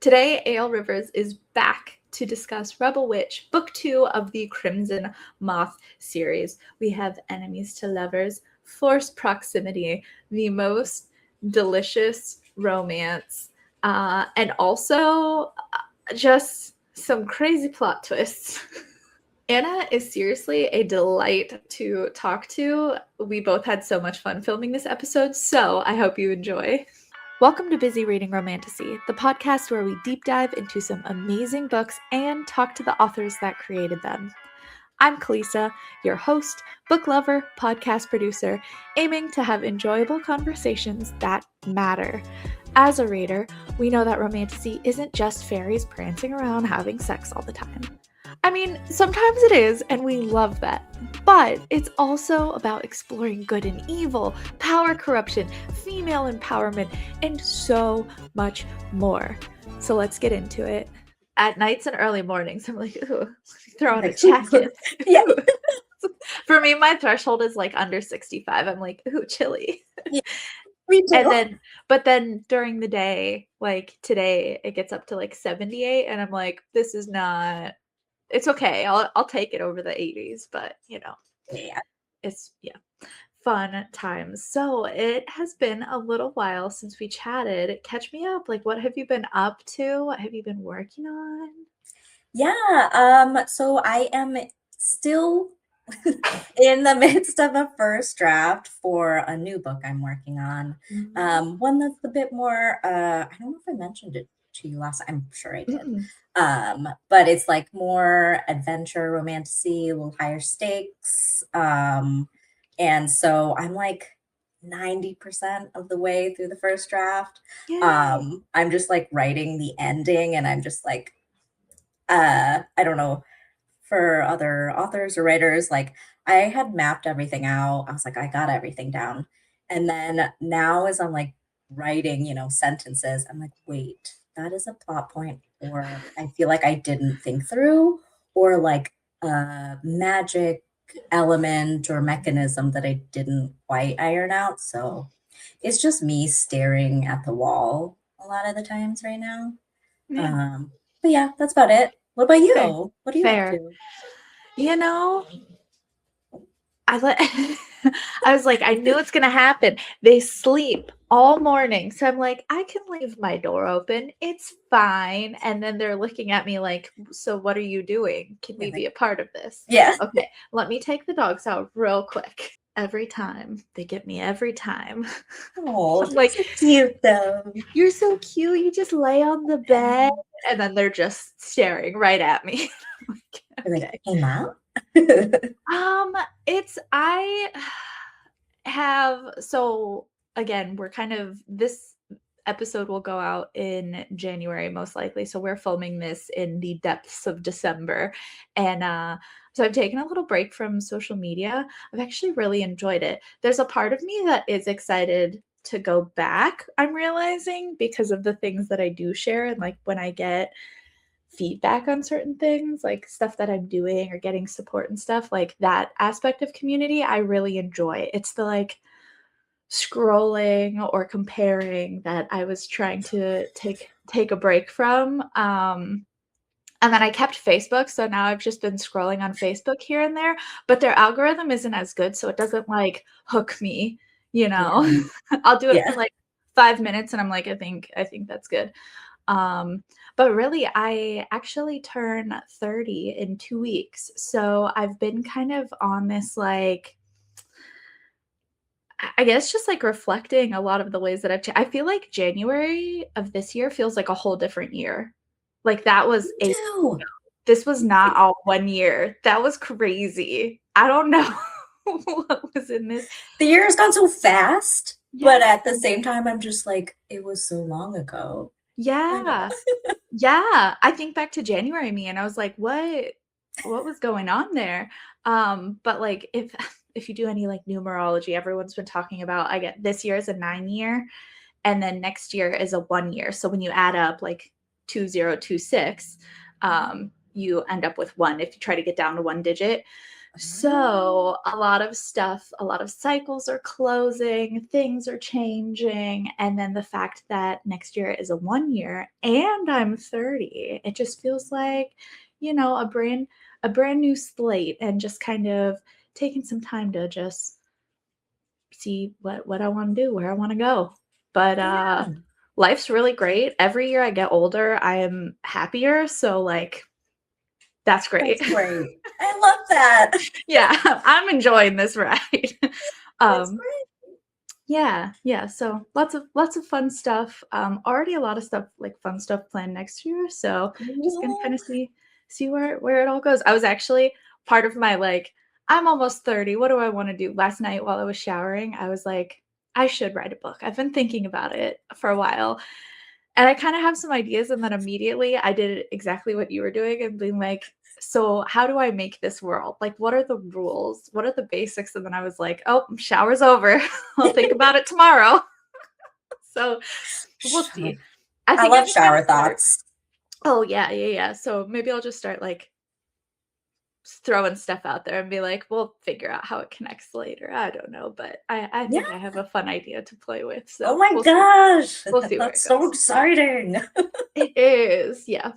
Today, A.L. Rivers is back to discuss Rebel Witch, Book 2 of the Crimson Moth series. We have enemies to lovers, forced proximity, the most delicious romance, and also just some crazy plot twists. Anna is seriously a delight to talk to. We both had so much fun filming this episode, so I hope you enjoy. Welcome to Busy Reading Romantasy, the podcast where we deep dive into some amazing books and talk to the authors that created them. I'm Callisa, your host, book lover, podcast producer, aiming to have enjoyable conversations that matter. As a reader, we know that romantasy isn't just fairies prancing around having sex all the time. I mean, sometimes it is, and we love that. But it's also about exploring good and evil, power corruption, female empowerment, and so much more. So let's get into it. At nights and early mornings, I'm like, ooh, throw on a jacket. Yeah. For me, my threshold is like under 65. I'm like, ooh, chilly. Yeah. Me too. But then during the day, like today, it gets up to like 78, and I'm like, this is not. It's okay. I'll take it over the 80s, but Yeah. it's fun times. So it has been a little while since we chatted. Catch me up. Like, what have you been up to? What have you been working on? Yeah. So I am still in the midst of a first draft for a new book I'm working on. One that's a bit more, I don't know if I mentioned it to you last time. I'm sure I did. But it's like more adventure, romantasy, a little higher stakes. And so I'm like 90% of the way through the first draft. I'm just like writing the ending, and I'm just like, I don't know, for other authors or writers, like I had mapped everything out. I was like, I got everything down. And then now as I'm like writing, sentences, I'm like, wait, that is a plot point, or I feel like I didn't think through, or like a magic element or mechanism that I didn't quite iron out. So it's just me staring at the wall a lot of the times right now. But yeah, that's about it. What about you? Fair. What are you up to? I was like, I knew it's gonna happen. They sleep all morning, so I'm like, I can leave my door open. It's fine. And then they're looking at me like, so what are you doing? Can we be a part of this? Yeah. Okay, let me take the dogs out real quick. Every time they get me every time. Oh, like, so cute though. You're so cute. You just lay on the bed, and then they're just staring right at me. Like, okay. Hey, Mom. So again, we're kind of, this episode will go out in January most likely. So we're filming this in the depths of December. And so I've taken a little break from social media. I've actually really enjoyed it. There's a part of me that is excited to go back, I'm realizing, because of the things that I do share. And like when I get feedback on certain things, like stuff that I'm doing or getting support and stuff, like that aspect of community, I really enjoy. It's the like scrolling or comparing that I was trying to take a break from. And then I kept Facebook, so now I've just been scrolling on Facebook here and there, but their algorithm isn't as good, so it doesn't like hook me, Yeah. I'll do it for like 5 minutes and I'm like, I think that's good. But really, I actually turn 30 in 2 weeks. So I've been kind of on this, like, I guess just like reflecting a lot of the ways that I've changed. I feel like January of this year feels like a whole different year. Like that was this was not all 1 year. That was crazy. I don't know what was in this. The year has gone so fast, but at the same time, I'm just like, it was so long ago. Yeah. Yeah. I think back to January me and I was like, what was going on there? But like if you do any like numerology, everyone's been talking about, I get this year is a 9-year and then next year is a 1 year. So when you add up like 2026, you end up with 1 if you try to get down to 1 digit. So a lot of stuff, a lot of cycles are closing, things are changing. And then the fact that next year is a 1 year and I'm 30, it just feels like, a brand new slate, and just kind of taking some time to just see what I want to do, where I want to go. But life's really great. Every year I get older, I am happier. So like, that's great. That's great. I love that. Yeah, I'm enjoying this ride. That's great. Yeah. So lots of fun stuff. Already a lot of stuff, like fun stuff planned next year. So just gonna kind of see where it all goes. I was actually part of my like, I'm almost 30. What do I want to do? Last night while I was showering, I was like, I should write a book. I've been thinking about it for a while. And I kind of have some ideas, and then immediately I did exactly what you were doing and being like, so how do I make this world? Like, what are the rules? What are the basics? And then I was like, oh, shower's over. I'll think about it tomorrow. So we'll see. I love shower thoughts. Oh, yeah. So maybe I'll just start like throwing stuff out there and be like, we'll figure out how it connects later. I don't know, but I think I have a fun idea to play with. So oh my gosh, we'll see. That's so exciting. It is. Yeah.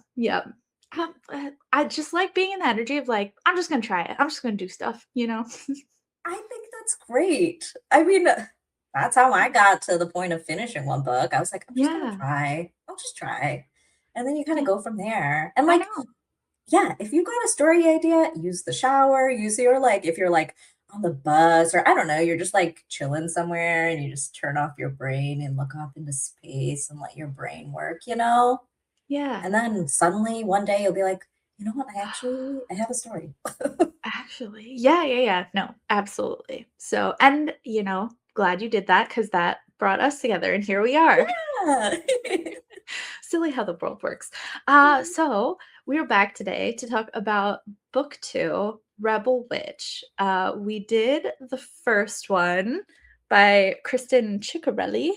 I just like being in the energy of like, I'm just gonna try it. I'm just gonna do stuff, I think that's great. I mean, that's how I got to the point of finishing one book. I was like, I'm just gonna try. I'll just try. And then you kind of go from there. And like, yeah, if you got a story idea, use the shower, use your like, if you're like on the bus, or I don't know, you're just like chilling somewhere and you just turn off your brain and look off into space and let your brain work, Yeah. And then suddenly one day you'll be like, you know what? I have a story. Actually. Yeah. No, absolutely. So, and glad you did that, because that brought us together and here we are. Yeah. Silly how the world works. So we're back today to talk about book 2, Rebel Witch. We did the first one by Kristen Ciccarelli,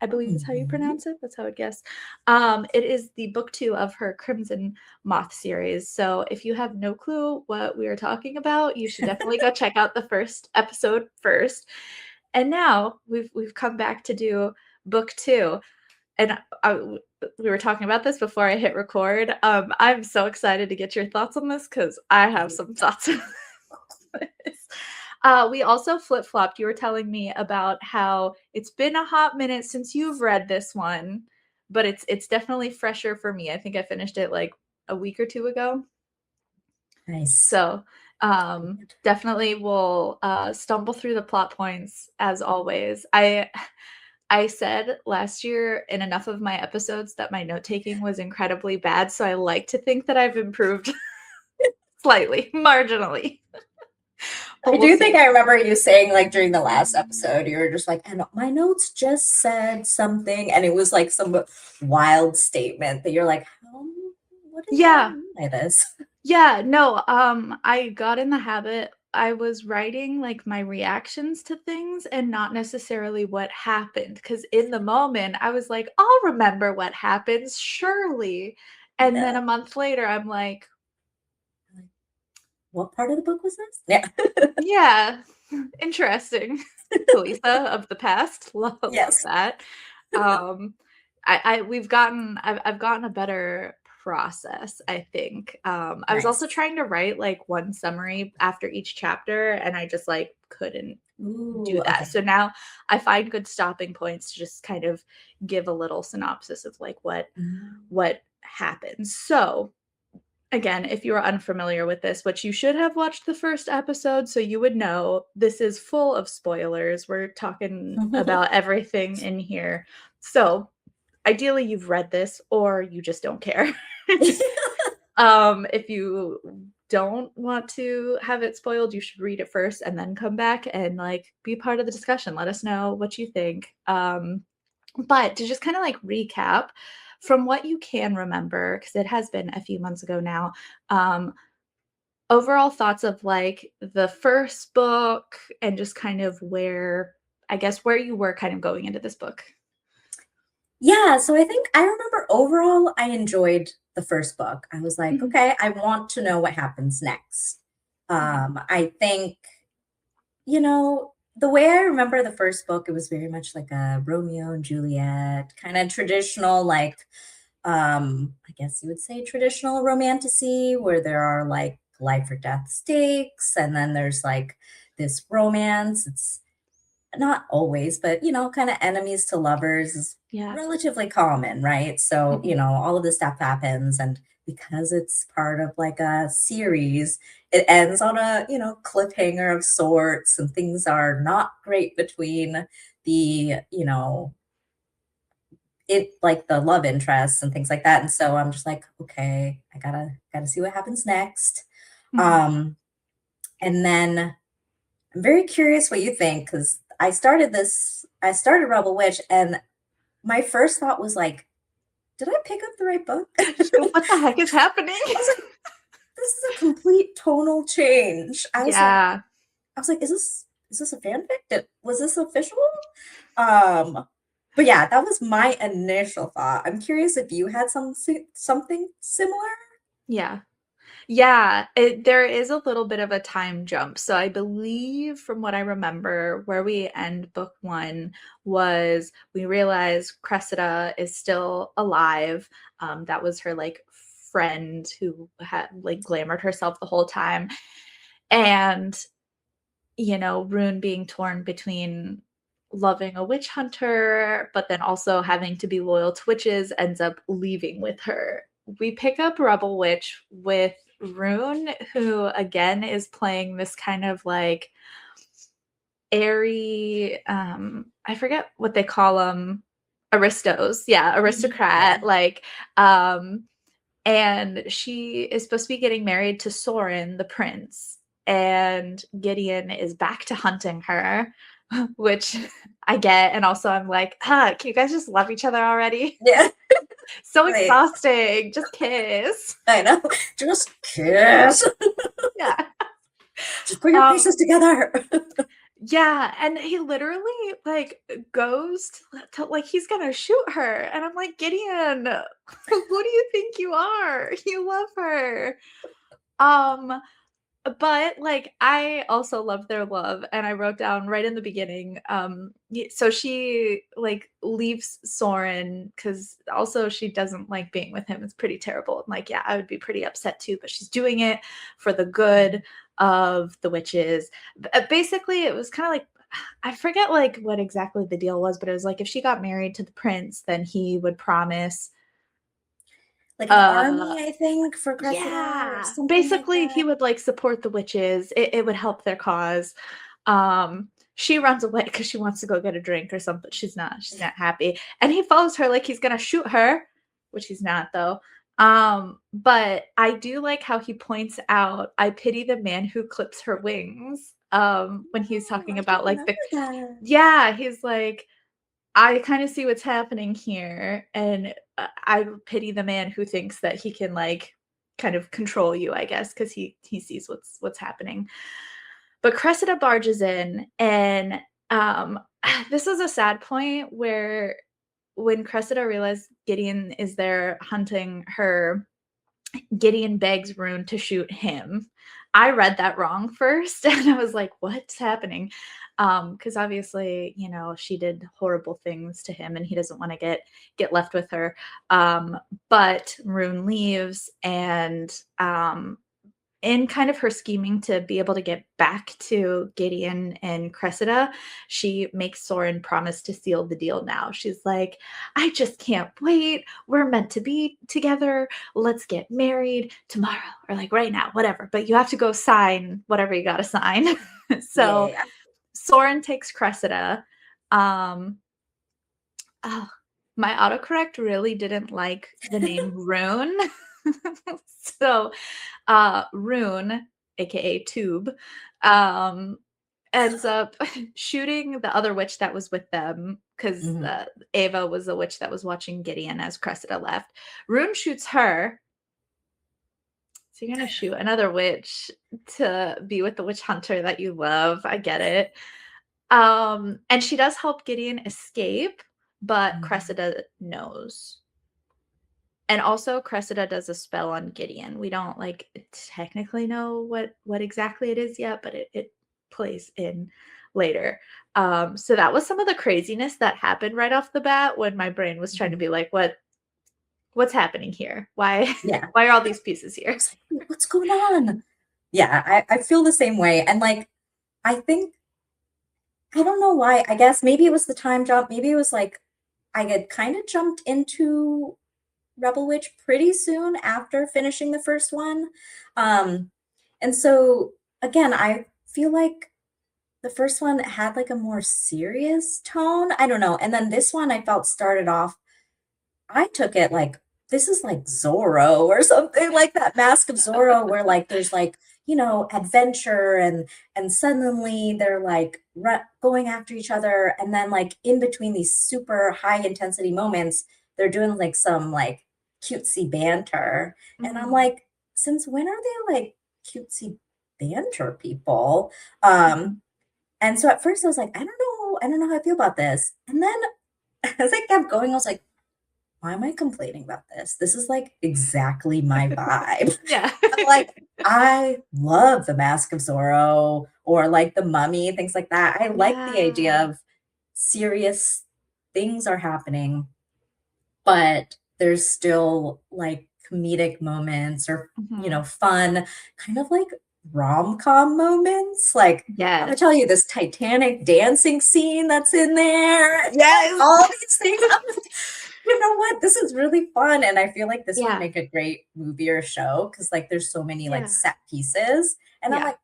I believe is how you pronounce it. That's how I guess. It is the book 2 of her Crimson Moth series. So if you have no clue what we are talking about, you should definitely go check out the first episode first. And now we've come back to do book 2. And we were talking about this before I hit record. I'm so excited to get your thoughts on this, because I have some thoughts on this. We also flip-flopped. You were telling me about how it's been a hot minute since you've read this one, but it's definitely fresher for me. I think I finished it like a week or 2 ago. Nice. So definitely will stumble through the plot points as always. I said last year in enough of my episodes that my note-taking was incredibly bad, so I like to think that I've improved slightly, marginally. I do think I remember you saying, like, during the last episode, you were just like, and my notes just said something, and it was like some wild statement that you're like, what did I mean by this? Yeah, no, I got in the habit. I was writing like my reactions to things and not necessarily what happened, because in the moment I was like, I'll remember what happens, surely. And then a month later, I'm like, what part of the book was this? Yeah. Yeah, interesting. Callisa of the past, love that. I've gotten a better process, I think. I was also trying to write like one summary after each chapter, and I just like couldn't do that. So now I find good stopping points to just kind of give a little synopsis of like what happens. So again, if you are unfamiliar with this, which you should have watched the first episode, so you would know, this is full of spoilers. We're talking about everything in here. So ideally you've read this, or you just don't care. If you don't want to have it spoiled, you should read it first and then come back and like be part of the discussion. Let us know what you think. But to just kind of like recap from what you can remember, because it has been a few months ago now, overall thoughts of like the first book and just kind of where you were kind of going into this book. Yeah, so I think I remember overall I enjoyed the first book. I was like, okay, I want to know what happens next. I think, the way I remember the first book, it was very much like a Romeo and Juliet kind of traditional, like, I guess you would say traditional romantasy, where there are like life or death stakes, and then there's like this romance. It's not always, but kind of enemies to lovers is Yeah. relatively common, right? So, Mhm. all of this stuff happens, and because it's part of like a series, it ends on a, cliffhanger of sorts, and things are not great between the, it like the love interests and things like that. And so I'm just like, okay, I gotta see what happens next. Mhm. Um, and then I'm very curious what you think, because I started Rebel Witch, and my first thought was like, did I pick up the right book? I What the heck is happening? was like, this is a complete tonal change. Yeah. I was like, is this a fanfic? Was this official? Um, but yeah, that was my initial thought. I'm curious if you had something similar. Yeah. Yeah, there is a little bit of a time jump. So I believe from what I remember, where we end book one was we realized Cressida is still alive. That was her like friend who had like glamored herself the whole time. And, Rune being torn between loving a witch hunter, but then also having to be loyal to witches, ends up leaving with her. We pick up Rebel Witch with Rune, who again is playing this kind of like airy, I forget what they call them, aristos. Yeah, Yeah. aristocrat. Like, um, and she is supposed to be getting married to Soren, the prince. And Gideon is back to hunting her, which I get. And also, I'm like, can you guys just love each other already? Yeah. So Right. exhausting. Just kiss. I know. Just kiss. Yeah. Just put your Um, pieces together. yeah. And he literally like goes to like he's gonna shoot her. And I'm like, Gideon, who do you think you are? You love her. Um, But, like, I also love their love, and I wrote down right in the beginning, so she, like, leaves Soren because also she doesn't like being with him, it's pretty terrible, and, like, yeah, I would be pretty upset too, but she's doing it for the good of the witches. Basically, it was kinda like I forget, like, what exactly the deal was, but it was like if she got married to the prince, then he would promise Like an uh army, I think, for Cressida or yeah, something like basically, he that. would, like, support the witches, it would help their cause. She runs away because she wants to go get a drink or something, she's not happy, and he follows her like he's gonna shoot her, which he's not, though. But I do like how he points out, "I pity the man who clips her wings," when he's Oh, talking I about, don't like, remember the that. yeah, he's like, I kind of see what's happening here, and I pity the man who thinks that he can like kind of control you, I guess, because he sees what's happening. But Cressida barges in, and um, this is a sad point where when Cressida realized Gideon is there hunting her, Gideon begs Rune to shoot him. I read that wrong first, and I was like, "What's happening?" Because obviously, she did horrible things to him, and he doesn't want to get left with her. But Rune leaves, and in kind of her scheming to be able to get back to Gideon and Cressida, she makes Soren promise to seal the deal now. She's like, I just can't wait. We're meant to be together. Let's get married tomorrow or like right now, whatever. But you have to go sign whatever you got to sign. So Yeah. Soren takes Cressida. Um, oh, my autocorrect really didn't like the name Rune. So Rune, aka Tube, um, ends up shooting the other witch that was with them because Mhm. Ava was the witch that was watching Gideon as Cressida left. Rune shoots her. So you're gonna shoot another witch to be with the witch hunter that you love. I get it. And she does help Gideon escape, but Mhm. Cressida knows. And also Cressida does a spell on Gideon. We don't like technically know what exactly it is yet, but it plays in later. So that was some of the craziness that happened right off the bat when my brain was trying to be like, what's happening here? Why Yeah. why are all these pieces here? I was like, what's going on? Yeah, I feel the same way. And like, I think, I don't know why. I guess maybe it was the time jump. Maybe it was like I had kind of jumped into Rebel Witch pretty soon after finishing the first one. And so again, I feel like the first one had like a more serious tone. I don't know. And then this one I felt started off, I took it like this is like Zorro or something like that Mask of Zorro where like there's like, you know, adventure and suddenly they're like going after each other and then like in between these super high intensity moments, they're doing like some like cutesy banter. And I'm like, since when are they like cutesy banter people? And so at first I was like, I don't know how I feel about this. And then as I kept going, I was like, why am I complaining about this? This is like exactly my vibe. Yeah. I'm like, I love the Mask of Zorro or like the Mummy, things like that. I like the idea of serious things are happening, but there's still like comedic moments or, you know, fun, kind of like rom-com moments. Like, I'm gonna tell you this Titanic dancing scene that's in there. Yes. All these things. You know what? This is really fun. And I feel like this would Yeah. make a great movie or show because like there's so many like Yeah. set pieces. And I'm Yeah. like,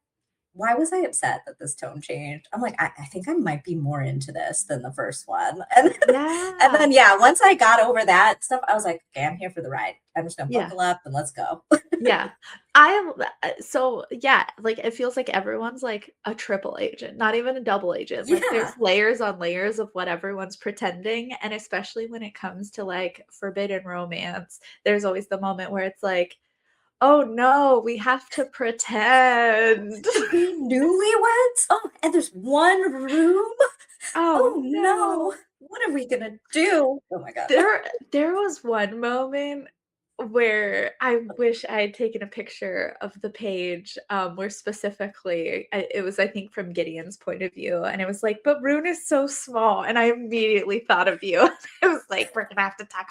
why was I upset that this tone changed? I'm like, I think I might be more into this than the first one. And and then yeah, once I got over that stuff, I was like, okay, I'm here for the ride. I'm just gonna buckle up and let's go. Yeah. So yeah, like it feels like everyone's like a triple agent, not even a double agent. Like Yeah. there's layers on layers of what everyone's pretending. And especially when it comes to like forbidden romance, there's always the moment where it's like, oh no, we have to pretend to be newlyweds. Oh, and there's one room. Oh Oh no. What are we gonna do? Oh my god. There was one moment where I wish I had taken a picture of the page, where specifically it was, I think, from Gideon's point of view, and it was like, "But Rune is so small," and I immediately thought of you. I was like, "We're gonna have to talk."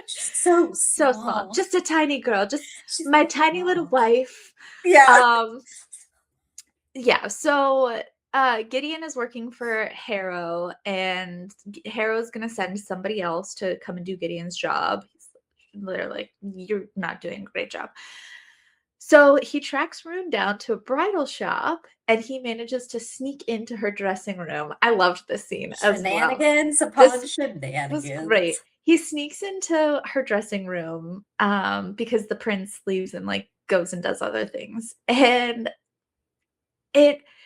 So So small, just a tiny girl, just She's my tiny little wife. Yeah. Yeah, so Gideon is working for Harrow, and Harrow's gonna send somebody else to come and do Gideon's job. They're like, "You're not doing a great job." So he tracks Rune down to a bridal shop, and he manages to sneak into her dressing room. I loved this scene as well. Shenanigans upon This was great. shenanigans. He sneaks into her dressing room because the prince leaves and like goes and does other things. And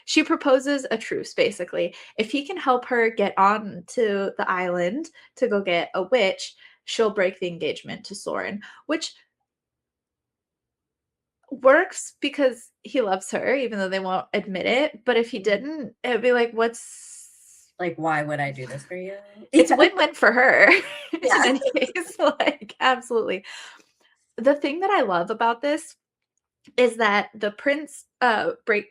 she proposes a truce basically. If he can help her get on to the island to go get a witch, she'll break the engagement to Soren, which works because he loves her, even though they won't admit it. But if he didn't, it would be like, what's like, why would I do this for you? It's a win-win for her. Yeah. In any case, like absolutely. The thing that I love about this is that the prince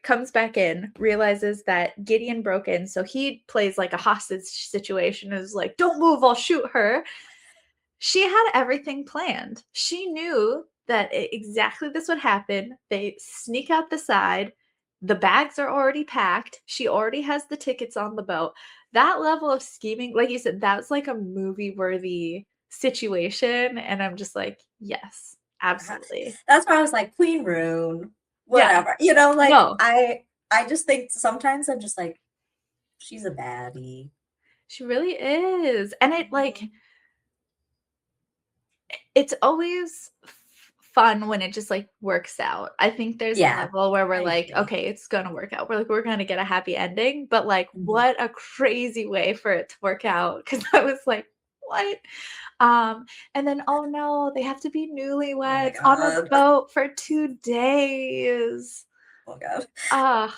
comes back in, realizes that Gideon broke in, so he plays like a hostage situation, is like, don't move, I'll shoot her. She had everything planned. She knew that exactly this would happen. They sneak out the side. The bags are already packed. She already has the tickets on the boat. That level of scheming, like you said, that's like a movie worthy situation. And I'm just like, yes, absolutely. That's why I was like, Queen Rune, Yeah. whatever. You know, like No, I just think sometimes I'm just like, she's a baddie. she really is. And it like, it's always fun when it just like works out. I think there's a Yeah, level where we're I like, agree. okay, it's gonna work out. We're like, we're gonna get a happy ending, but like, what a crazy way for it to work out. Cause I was like, what? And then oh no, they have to be Oh my newlyweds on a god. boat for 2 days. Oh god.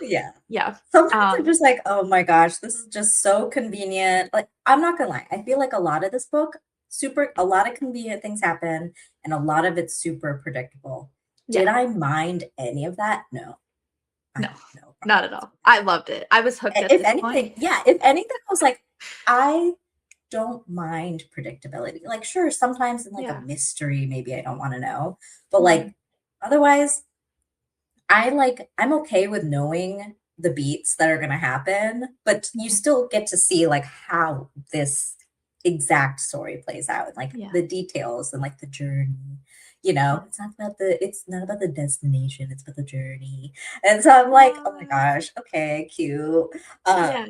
Yeah. Yeah. Sometimes I'm just like, oh my gosh, this is just so convenient. Like, I'm not gonna lie. I feel like a lot of this book a lot of convenient things happen, and a lot of it's super predictable. Did Yeah. I mind any of that? No. I No, had no not at problems all. with I that. loved it. I was hooked at If this point. anything, yeah, if anything, I was like, I don't mind predictability. Like, sure, sometimes in like a Yeah. mystery, maybe I don't want to know, but Mhm. like otherwise, I'm okay with knowing the beats that are going to happen, but you Mhm. still get to see like how this exact story plays out, and like Yeah. the details and like the journey. Yeah. It's not about the destination, it's about the journey. And so I'm like, oh my gosh, okay, cute. Um, Yeah.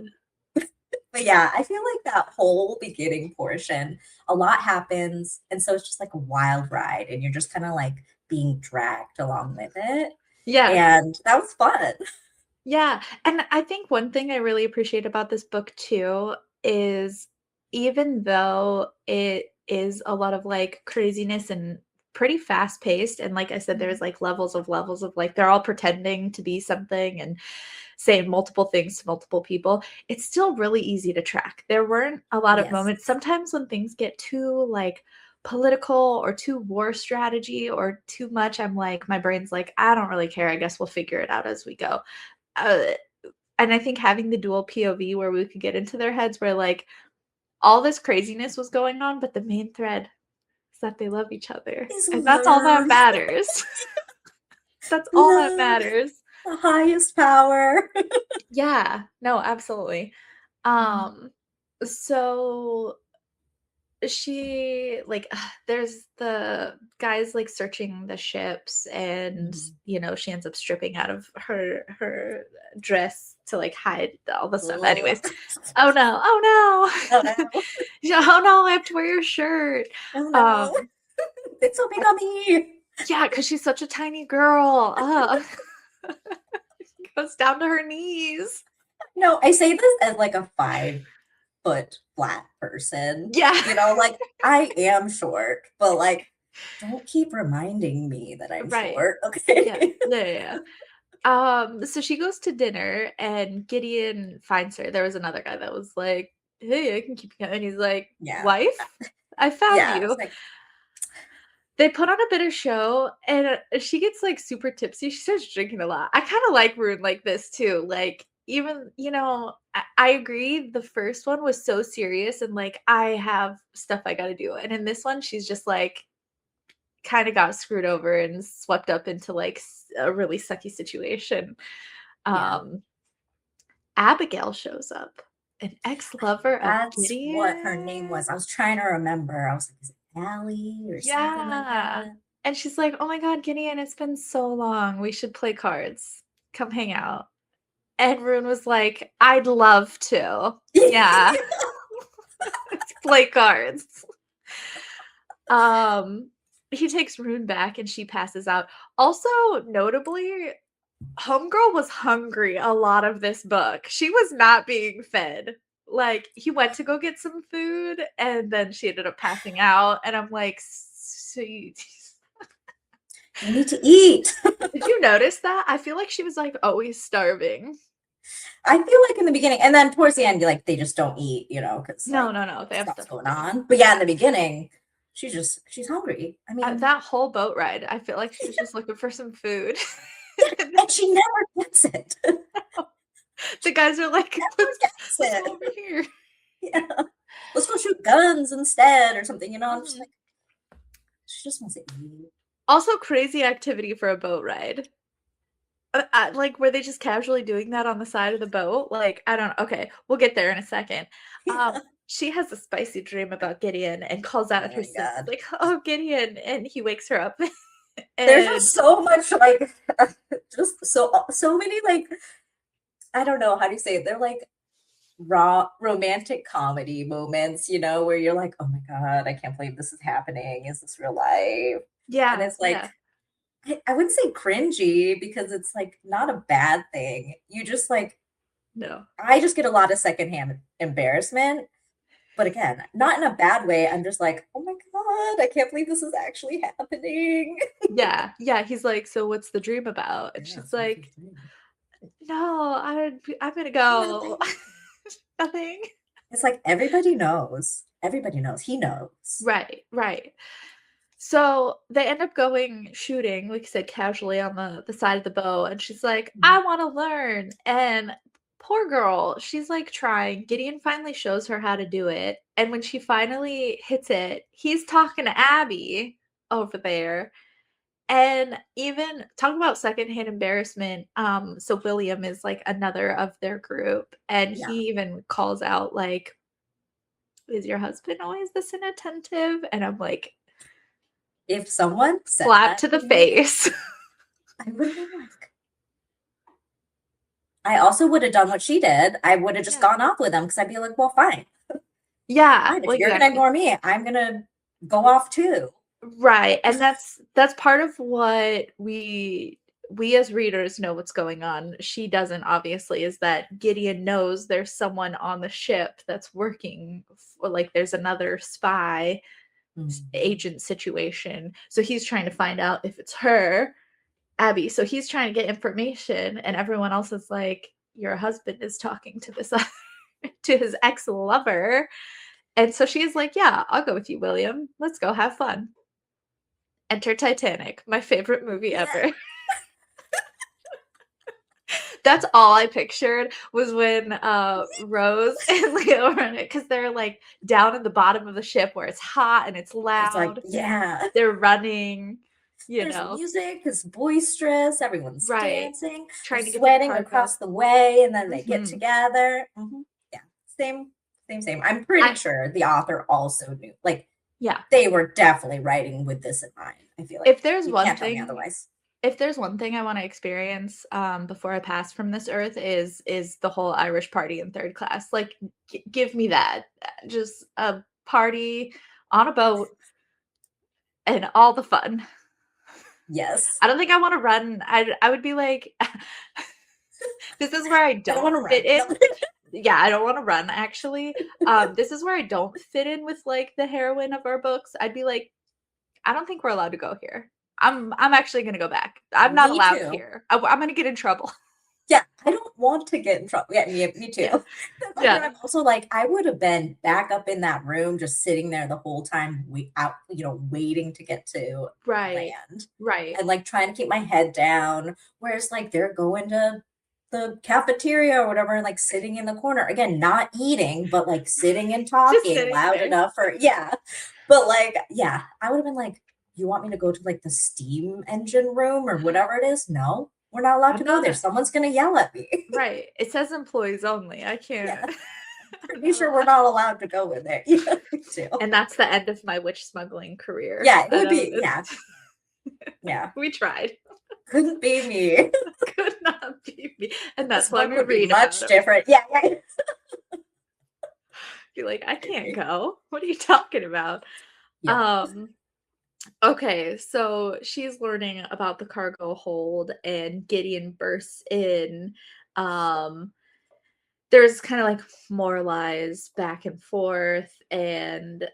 but yeah, I feel like that whole beginning portion, a lot happens, and so it's just like a wild ride, and you're just kind of like being dragged along with it, Yeah. and that was fun. Yeah, and I think one thing I really appreciate about this book too is even though it is a lot of like craziness and pretty fast paced, and like I said, there's like levels of like they're all pretending to be something and saying multiple things to multiple people. It's still really easy to track. There weren't a lot of Yes. moments. Sometimes when things get too like political or too war strategy or too much, I'm like, my brain's like, I don't really care. I guess we'll figure it out as we go. uh, and I think having the dual POV where we could get into their heads where like all this craziness was going on, but the main thread is that they love each other. Is And that's all that love. matters. That's all that Love, matters. the highest power. Yeah. No, absolutely. Mhm, Um so she like there's the guys like searching the ships and mhm. she ends up stripping out of her dress to like hide all the stuff Ugh. anyways. Oh no, oh Oh no. no. Yeah, oh no, I have to wear your shirt. Oh no. um It's so big on me. yeah, because she's such a tiny girl. Goes down to her knees. No, I say this as like a 5 foot flat person. Yeah. Like I am short, but like don't keep reminding me that I'm Right. short. Yeah, Okay. yeah, yeah, yeah. So she goes to dinner and Gideon finds her. There was another guy that was like, "Hey, I can keep you," and he's like, Yeah. "Wife, I found Yeah. you." It's like, They put on a bit of show, and she gets like super tipsy. She starts drinking a lot. I kind of like Rune like this too. Like, even I agree. The first one was so serious, and like I have stuff I got to do, and in this one, she's just like kind of got screwed over and swept up into like a really sucky situation. yeah. Um, Abigail shows up, an ex-lover of That's what her name was. I Gideon. was trying to remember. I was like, is it Allie or something like Yeah. that? And she's like, "Oh my god, Gideon, it's been so long. We should play cards. Come hang out." And Rune was like, "I'd love to. Yeah, let's play cards." Um, he takes Rune back and she passes out. Also, notably, Homegirl was hungry a lot of this book. She was not being fed. Like, he went to go get some food and then she ended up passing out. And I'm like, "Sweet." You need to eat. Did you notice that? I feel like she was like always starving. I feel like in the beginning, and then towards the end, like they just don't eat, because No, like no, no. They have stuff's stuff to going do. on. But yeah, in the beginning, she's hungry. I mean, That whole boat ride, I feel like she was just looking for some food. and she never gets it. The guys are like, Never let's gets let's go it. over here. Yeah. Let's go shoot guns instead or something. I'm just Mhm. like, she just wants to eat. Also, crazy activity for a boat ride. Like, were they just casually doing that on the side of the boat? Like, I don't know. Okay, we'll get there in a second. Yeah. She has a spicy dream about Gideon and calls Oh out her my son, god. like, "Oh, Gideon," and he wakes her up. There's And just so much like just so many like I don't know how do you say it. They're like raw romantic comedy moments, where you're like, "Oh my god, I can't believe this is happening. Is this real life?" And yeah, it's like yeah, I wouldn't say cringy because it's like not a bad thing. You just like no. I just get a lot of secondhand embarrassment, but again, not in a bad way. I'm just like, "Oh my god, I can't believe this is actually happening." Yeah, yeah, he's like, "So what's the dream about?" And Yeah, she's so what's your like, dream? "No, I'm gonna go." Nothing. Nothing. It's like everybody knows. everybody knows. He knows. Right. So they end up going shooting, like I said, casually on the side of the bow, and she's like, I want to learn. And poor girl, she's like trying. Gideon finally shows her how to do it. And when she finally hits it, he's talking to Abby over there. And even talking about secondhand embarrassment, so William is like another of their group, and Yeah. he even calls out, like, is your husband always this inattentive? And I'm like, If someone said slap that to the me, face. I would have been like, I also would have done what she did. I would have just gone off with him because I'd be like, well, fine. Yeah, Fine. If well, you're gonna exactly. ignore me, I'm gonna go off too. Right, and that's part of what we as readers know what's going on. She doesn't, obviously, is that Gideon knows there's someone on the ship that's working for, like, there's another spy agent situation. So he's trying to find out if it's her, Abby. So he's trying to get information, and everyone else is like, your husband is talking to this to his ex-lover. And so she's like, yeah, I'll go with you, William. Let's go have fun. Enter Titanic, my favorite movie ever. That's all I pictured was when Rose and Leo are in it, because they're like down in the bottom of the ship where it's hot and it's loud. It's like, yeah. They're running, There's music, it's boisterous, everyone's dancing, trying to get sweating across the way, and then they get together. Yeah, same. I'm pretty sure the author also knew, like, they were definitely writing with this in mind. I feel like if there's you one can't tell me thing, otherwise. if there's one thing I want to experience before I pass from this earth, is the whole Irish party in third class. Like, give me that. Just a party on a boat and all the fun. Yes. I don't think I want to run. I would be like, this is where I don't fit in. Yeah, I don't want to run, actually. This is where I don't fit in with, like, the heroine of our books. I'd be like, I don't think we're allowed to go here. I'm actually gonna go back. I'm not allowed here. I'm gonna get in trouble. Yeah, I don't want to get in trouble. Yeah, me too. Yeah. But I'm also like, I would have been back up in that room, just sitting there the whole time, waiting to get to land. Right. And like trying to keep my head down. Whereas like they're going to the cafeteria or whatever, and like sitting in the corner. Again, not eating, but like sitting and talking loud enough for, But like, I would have been like, you want me to go to like the steam engine room or whatever it is? No. We're not allowed to go there. Someone's going to yell at me. Right. It says employees only. I can't. Yeah. Pretty sure we're not allowed to go in there. Yeah, me too. And that's the end of my witch smuggling career. Yeah, it would be. Yeah. We tried. Couldn't be me. Could not be me. And that's why we read much about different. Yeah. You're like, I can't go. What are you talking about? Yeah. Okay, so she's learning about the cargo hold, and Gideon bursts in. There's kind of like more lies back and forth, and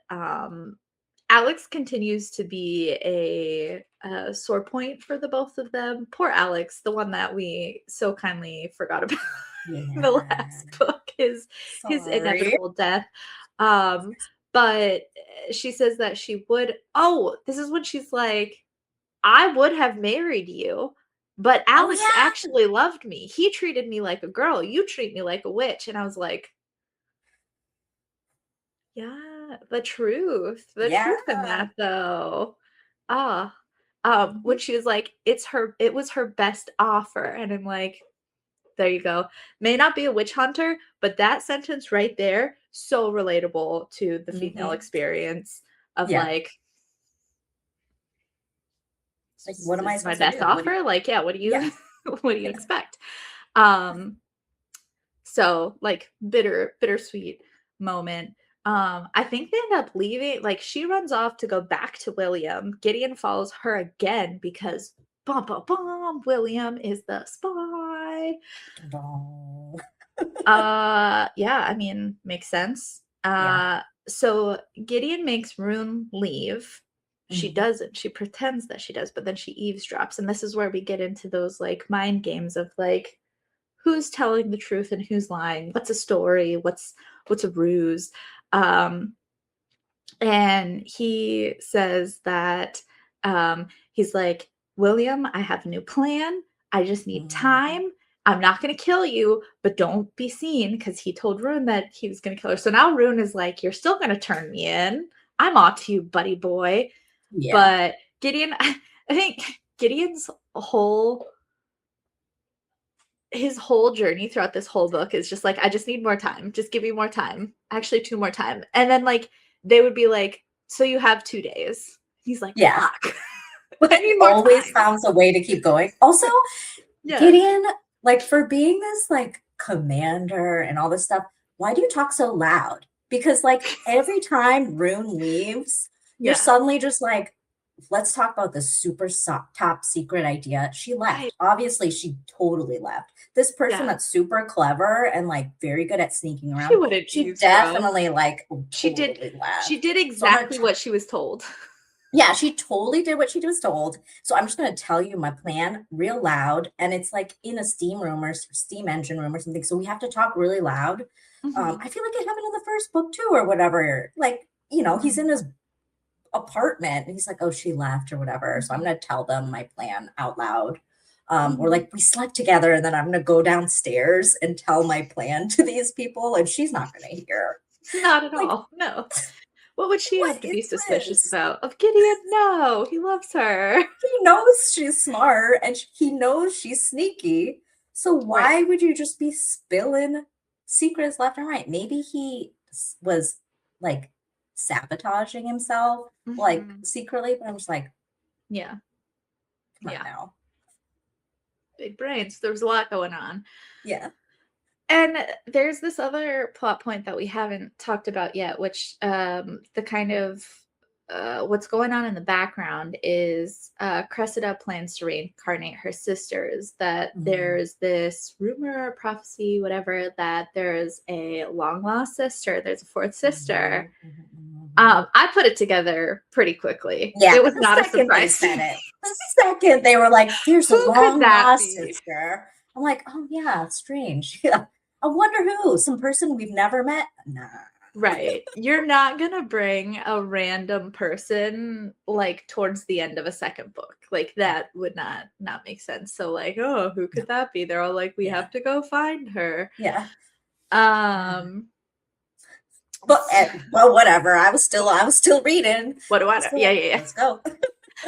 Alex continues to be a sore point for the both of them. Poor Alex, the one that we so kindly forgot about in the last book, his inevitable death. But she says that she would. Oh, this is when she's like, I would have married you, but Alex actually loved me. He treated me like a girl. You treat me like a witch. And I was like, yeah, the truth in that, though. When she was like, it was her best offer. And I'm like, there you go. May not be a witch hunter, but that sentence right there, so relatable to the female experience of like, what am I supposed to do? My best offer? Like, yeah, what do you what do you expect? So like bittersweet moment. I think they end up leaving. Like, she runs off to go back to William. Gideon follows her again because bum bum bum, William is the spy. Yeah, I mean, makes sense. So Gideon makes Rune leave. She doesn't. She pretends that she does, but then she eavesdrops. And this is where we get into those like mind games of like, who's telling the truth and who's lying? What's a story? What's a ruse? And he says that he's like, William, I have a new plan. I just need time. I'm not going to kill you, but don't be seen, because he told Rune that he was going to kill her. So now Rune is like, you're still going to turn me in. I'm on to you, buddy boy. Yeah. But Gideon, I think Gideon's his whole journey throughout this whole book is just like, I just need more time. Just give me more time. Actually, 2 more time. And then like they would be like, so you have 2 days. He's like, Yeah. fuck. But I need more always time. found a way to keep going. Also, Yeah. Gideon, like, for being this like commander and all this stuff, why do you talk so loud? Because like every time Rune leaves, you're Yeah. suddenly just like, let's talk about this super top secret idea. She left. Right. Obviously, she totally left. This person Yeah. that's super clever and like very good at sneaking She around, wouldn't she eavesdrop. definitely like She totally left. She did exactly what she was told. Yeah, she totally did what she was told. So I'm just going to tell you my plan real loud. And it's like in a steam room or steam engine room or something. So we have to talk really loud. I feel like it happened in the first book too, or whatever. Like, you know, he's in his apartment and he's like, oh, she left or whatever. So I'm going to tell them my plan out loud. Or like we slept together and then I'm going to go downstairs and tell my plan to these people and she's not going to hear. Not at Like, all. No. What would she have to be suspicious this? about? Of Gideon? No, he loves her. He knows she's smart and he knows she's sneaky. So why would you just be spilling secrets left and right? Maybe he was like sabotaging himself, like secretly, but I'm just like, yeah. Come on now. Big brains. There was a lot going on. Yeah. And there's this other plot point that we haven't talked about yet, which the kind of what's going on in the background is Cressida plans to reincarnate her sisters. That there's this rumor, prophecy, whatever, that there's a long lost sister. There's a 4th sister. I put it together pretty quickly. Yeah, it was not a surprise. The second they were like, "There's a long lost sister," I'm like, "Oh yeah, strange." Yeah, I wonder who. Some person we've never met. Nah. Right. You're not going to bring a random person like towards the end of a second book. Like that would not make sense. So like, oh, who could that be? They're all like, we have to go find her. Yeah. But well, whatever. I was still reading. What do I know? Yeah. Let's go.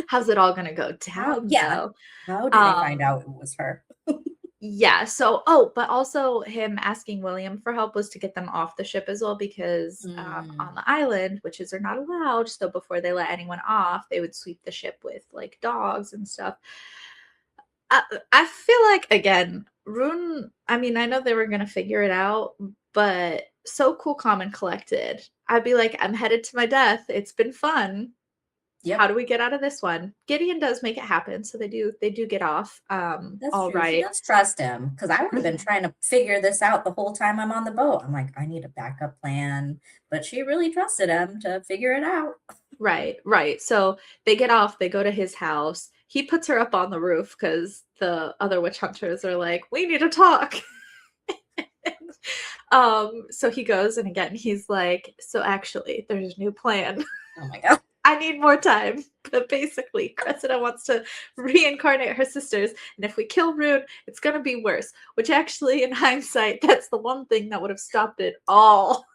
How's it all going to go down? Though? How did they find out it was her? Yeah. So, but also him asking William for help was to get them off the ship as well, because on the island, witches are not allowed. So before they let anyone off, they would sweep the ship with like dogs and stuff. I feel like, again, Rune, I mean, I know they were going to figure it out, but so cool, calm, and collected. I'd be like, I'm headed to my death. It's been fun. Yep. How do we get out of this one? Gideon does make it happen, so they do get off. That's all true. right. She does trust him, because I would have been trying to figure this out the whole time I'm on the boat. I'm like, I need a backup plan, but she really trusted him to figure it out. Right. So they get off. They go to his house. He puts her up on the roof because the other witch hunters are like, we need to talk. So he goes, and again, he's like, so actually, there's a new plan. Oh my God. I need more time. But basically, Cressida wants to reincarnate her sisters, and if we kill Rune, it's going to be worse. Which actually, in hindsight, that's the one thing that would have stopped it all.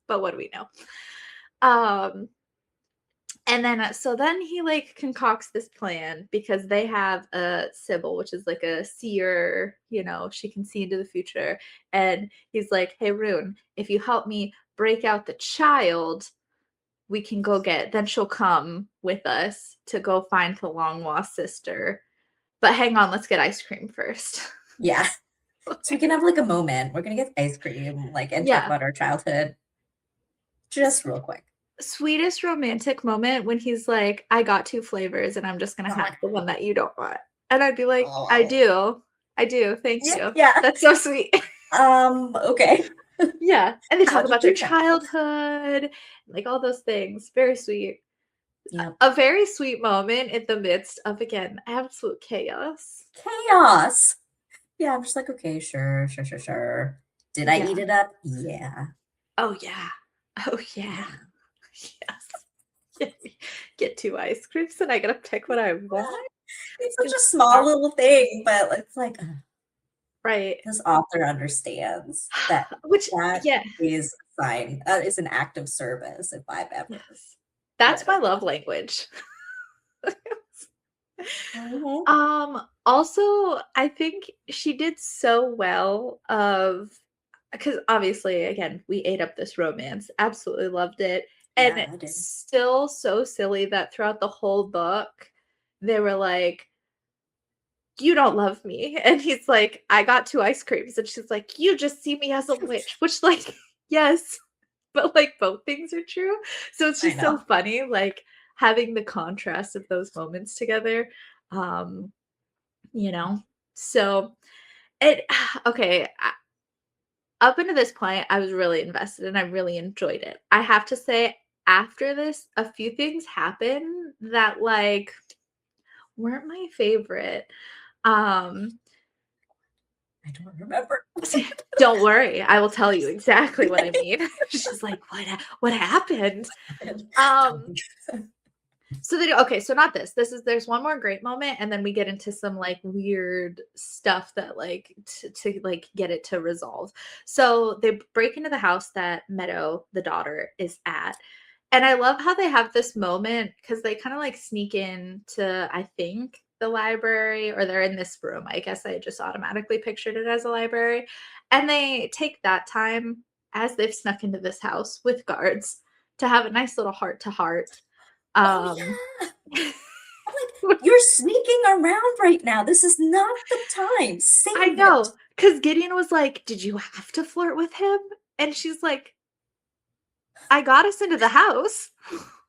But what do we know? And then, so then he like concocts this plan, because they have a Sybil, which is like a seer, you know, she can see into the future. And he's like, hey, Rune, if you help me break out the child, we can go then she'll come with us to go find the long lost sister. But hang on, let's get ice cream first. Yeah. So we can have like a moment. We're going to get ice cream, like, and talk about our childhood. Just real quick. Sweetest romantic moment when he's like, I got 2 flavors and I'm just going to have the one that you don't want. And I'd be like, I do. Thank you. Yeah. That's so sweet. Okay. Yeah. And they talk about their childhood, like all those things. Very sweet. Yep. A very sweet moment in the midst of, again, absolute chaos. Yeah, I'm just like, okay, sure. Did I eat it up? Yeah. Oh, yeah. Yes. Get 2 ice creams and I gotta pick what I want. It's such a small little thing, but it's like, right. this author understands that Which, that yeah. is a sign, that is an act of service if I've ever Yes. That's read my it. love language. Mhm. Also, I think she did so well of because obviously, again, we ate up this romance, absolutely loved it, and Yeah, I did. still so silly that throughout the whole book, they were like, "You don't love me," and he's like, "I got 2 ice creams," and she's like, "You just see me as a witch," which, like, yes, but, like, both things are true, so it's I just so know. funny, like, having the contrast of those moments together, um, you know? So, it okay, up until this point, I was really invested and I really enjoyed it. I have to say, after this, a few things happened that, like, weren't my favorite. Um, I don't remember. don't worry, I will tell you exactly what I mean. She's like, what happened?" Tell Um, me. so they okay, so not this. There's one more great moment, and then we get into some like weird stuff that like to like get it to resolve. So they break into the house that Meadow, the daughter, is at. And I love how they have this moment because they kind of like sneak in to, I think, the library, or they're in this room. I guess I just automatically pictured it as a library. And they take that time as they've snuck into this house with guards to have a nice little heart to heart. Oh, Um, yeah. I'm like, "You're sneaking around right now. This is not the time. I Save it." know, because Gideon was like, "Did you have to flirt with him?" And she's like, "I got us into the house.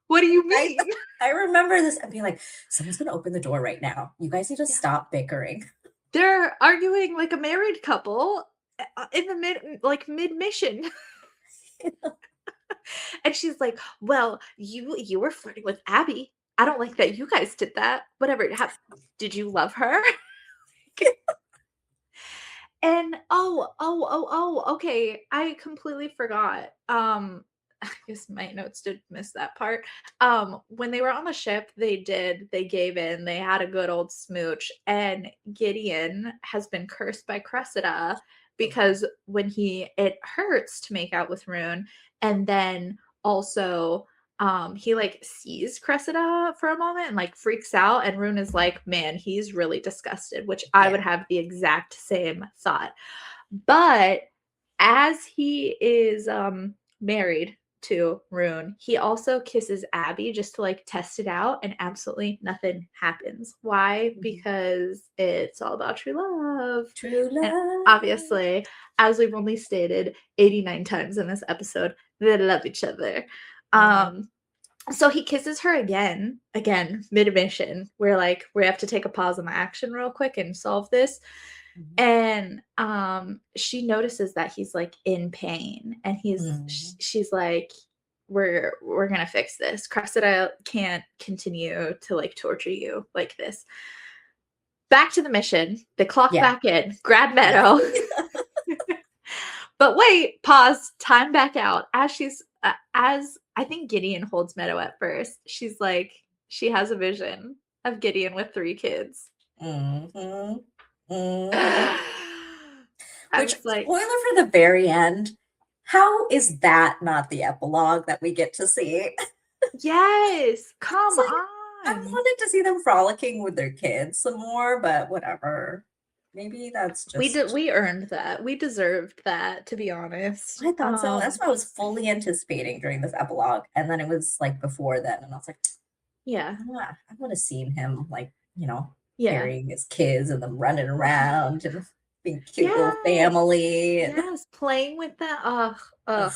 What do you I mean?" I remember this and being like, "Someone's gonna open the door right now. You guys need to Yeah. stop bickering." They're arguing like a married couple in the mid mission. And she's like, "Well, you were flirting with Abby. I don't like that you guys did that. Whatever. Did you love her?" And okay. I completely forgot. I guess my notes did miss that part. When they were on the ship, they gave in. They had a good old smooch, and Gideon has been cursed by Cressida because when it hurts to make out with Rune, and then also he like sees Cressida for a moment and like freaks out, and Rune is like, man, he's really disgusted, which I Yeah. would have the exact same thought. But as he is married to Rune, he also kisses Abby just to like test it out, and absolutely nothing happens. Why? Mhm. Because it's all about true love. True And love. obviously, as we've only stated 89 times in this episode, they love each other. Mhm. Um, so he kisses her again, mid-mission. We're like, we have to take a pause on the action real quick and solve this. Mhm. And she notices that he's like in pain, and Mhm. she's like, we're gonna fix this. Cressida can't continue to like torture you like this. Back to the mission. They clock Yeah. back in, grad Yeah. Meadow. But wait, pause, time back out. As I think Gideon holds Meadow at first. She's like, she has a vision of Gideon with 3 kids. Mhm. Mhm. I Which, was like, spoiler for the very end, how is that not the epilogue that we get to see? yes, It's come like, I on. wanted to see them frolicking with their kids some more, but whatever. Maybe that's just We earned that. We deserved that, to be honest. I thought so. That's what I was fully anticipating during this epilogue, and then it was, like, before then, and I was like, Yeah, I wanna seen him, like, yeah. carrying his kids and them running around and being cute little Yes, family and yes, playing with that. Ugh, ugh. ugh,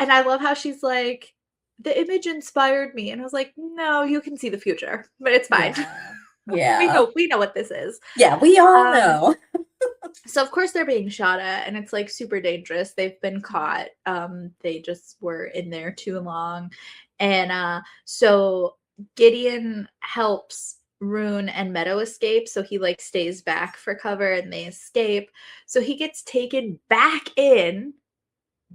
And I love how she's like, "The image inspired me," and I was like, "No, you can see the future, but it's fine. yeah. Yeah. We know what this is." Yeah, we all Um, know. so of course they're being shot at, and it's like super dangerous. They've been caught. They just were in there too long. And so Gideon helps Rune and Meadow escape. So he like stays back for cover and they escape. So he gets taken back in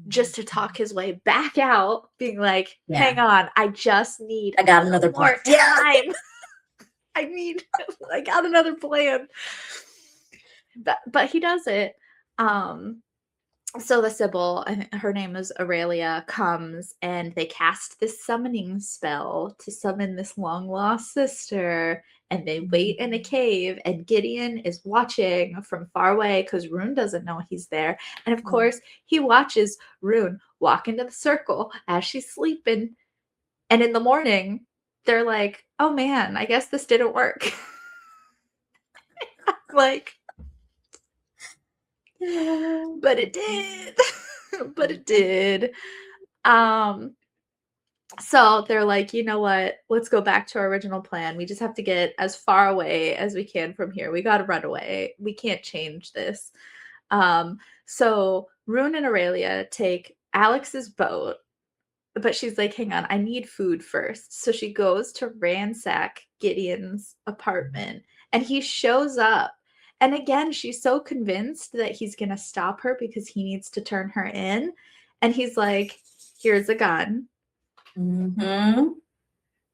just to talk his way back out, being like, Yeah. hang on, I just need I got another more plan. Yeah. time. I got another plan. But he does it. So the Sibyl, I think her name is Aurelia, comes and they cast this summoning spell to summon this long lost sister. And they wait in a cave, and Gideon is watching from far away because Rune doesn't know he's there. And of course, he watches Rune walk into the circle as she's sleeping. And in the morning, they're like, oh man, I guess this didn't work. Like, but it did. But it did. So they're like, you know what? Let's go back to our original plan. We just have to get as far away as we can from here. We got to run away. We can't change this. So Rune and Aurelia take Alex's boat, but she's like, hang on, I need food first. So she goes to ransack Gideon's apartment, and he shows up. And again, she's so convinced that he's going to stop her because he needs to turn her in. And he's like, here's a gun.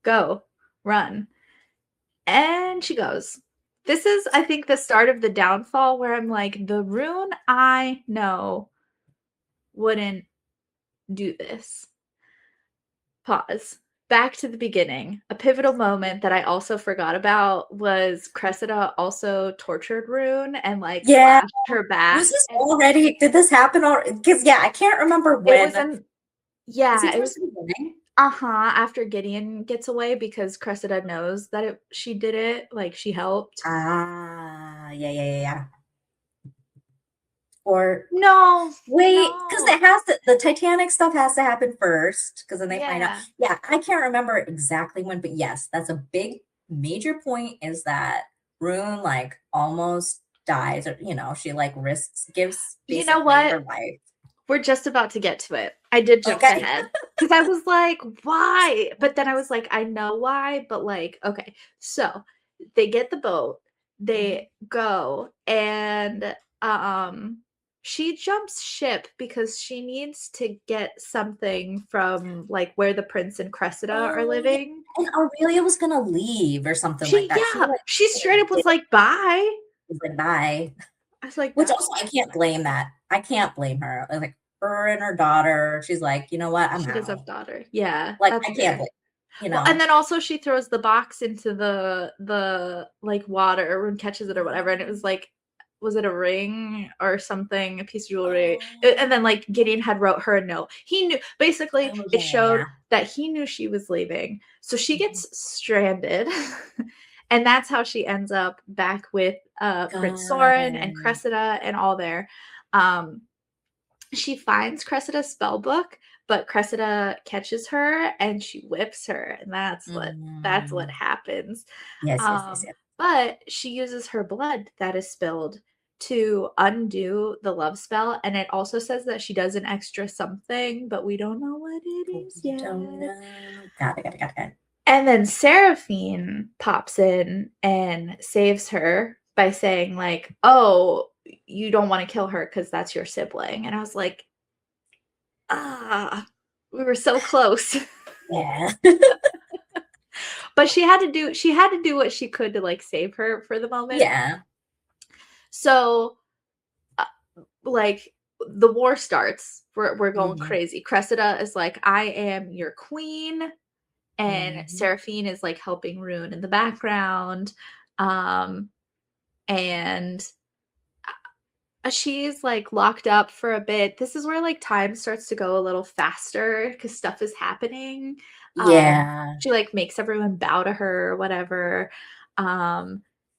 Go, run. And she goes. This is, I think, the start of the downfall where I'm like, the Rune I know wouldn't do this. Pause. Back to the beginning. A pivotal moment that I also forgot about was Cressida also tortured Rune and like slashed her back. Was this already? Did this happen already? Because I can't remember when. It was the beginning. After Gideon gets away, because Cressida knows that she did it, like she helped. Yeah. Or no, wait, because it has to. The Titanic stuff has to happen first, because then they find out. Yeah, I can't remember exactly when, but yes, that's a big major point. Is that Rune like almost dies, or she like gives you know what her life. We're just about to get to it. I did jump ahead because I was like, why? But then I was like, I know why, but like, okay. So they get the boat, they go, and she jumps ship because she needs to get something from like where the prince and Cressida are living. And Aurelia was gonna leave or something like that. Yeah, she straight up was like, bye. She's like, bye. I was like, which also I can't blame that. I can't blame her. Like her and her daughter, she's like, you know what? I'm out. She does have daughter. Yeah. Like I can't blame. Well, and then also she throws the box into the like water. Rune catches it or whatever, and it was like, was it a ring or something, a piece of jewelry? And then like Gideon had wrote her a note. He knew, basically it showed that he knew she was leaving, so she gets stranded. And that's how she ends up back with Prince Soren and Cressida and all there. She finds Cressida's spell book, but Cressida catches her and she whips her, and that's what happens. Yes. But she uses her blood that is spilled to undo the love spell, and it also says that she does an extra something, but we don't know what it is yet. Got it. And then Seraphine pops in and saves her by saying like, oh, you don't want to kill her because that's your sibling. And I was like, we were so close. Yeah. But she had to do what she could to like save her for the moment. Yeah. So like the war starts. We're going crazy. Cressida is like, I am your queen. And Seraphine is like helping Rune in the background. And she's like locked up for a bit. This is where like time starts to go a little faster because stuff is happening. She like makes everyone bow to her or whatever.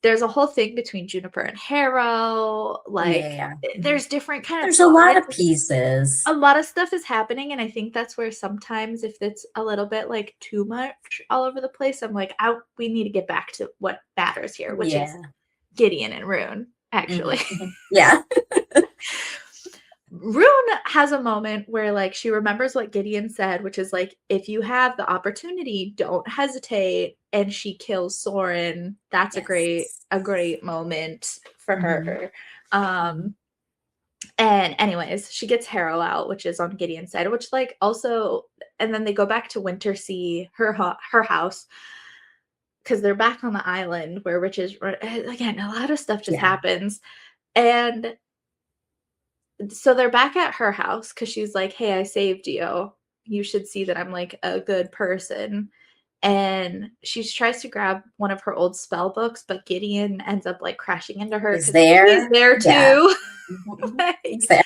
There's a whole thing between Juniper and Harrow. Like there's different kind of there's a lot of pieces. A lot of stuff is happening, and I think that's where sometimes if it's a little bit like too much all over the place, I'm like, we need to get back to what matters here, which is Gideon and Rune, actually. Yeah. Rune has a moment where like she remembers what Gideon said, which is like, if you have the opportunity, don't hesitate. And she kills Soren. That's a great moment for her. And anyways, she gets Harrow out, which is on Gideon's side, which like also, and then they go back to Wintersea, her house, because they're back on the island where witches, again, a lot of stuff just happens. And so they're back at her house because she's like, hey, I saved you. You should see that I'm like a good person. And she tries to grab one of her old spell books, but Gideon ends up like crashing into her because he's there too. Like, he's there.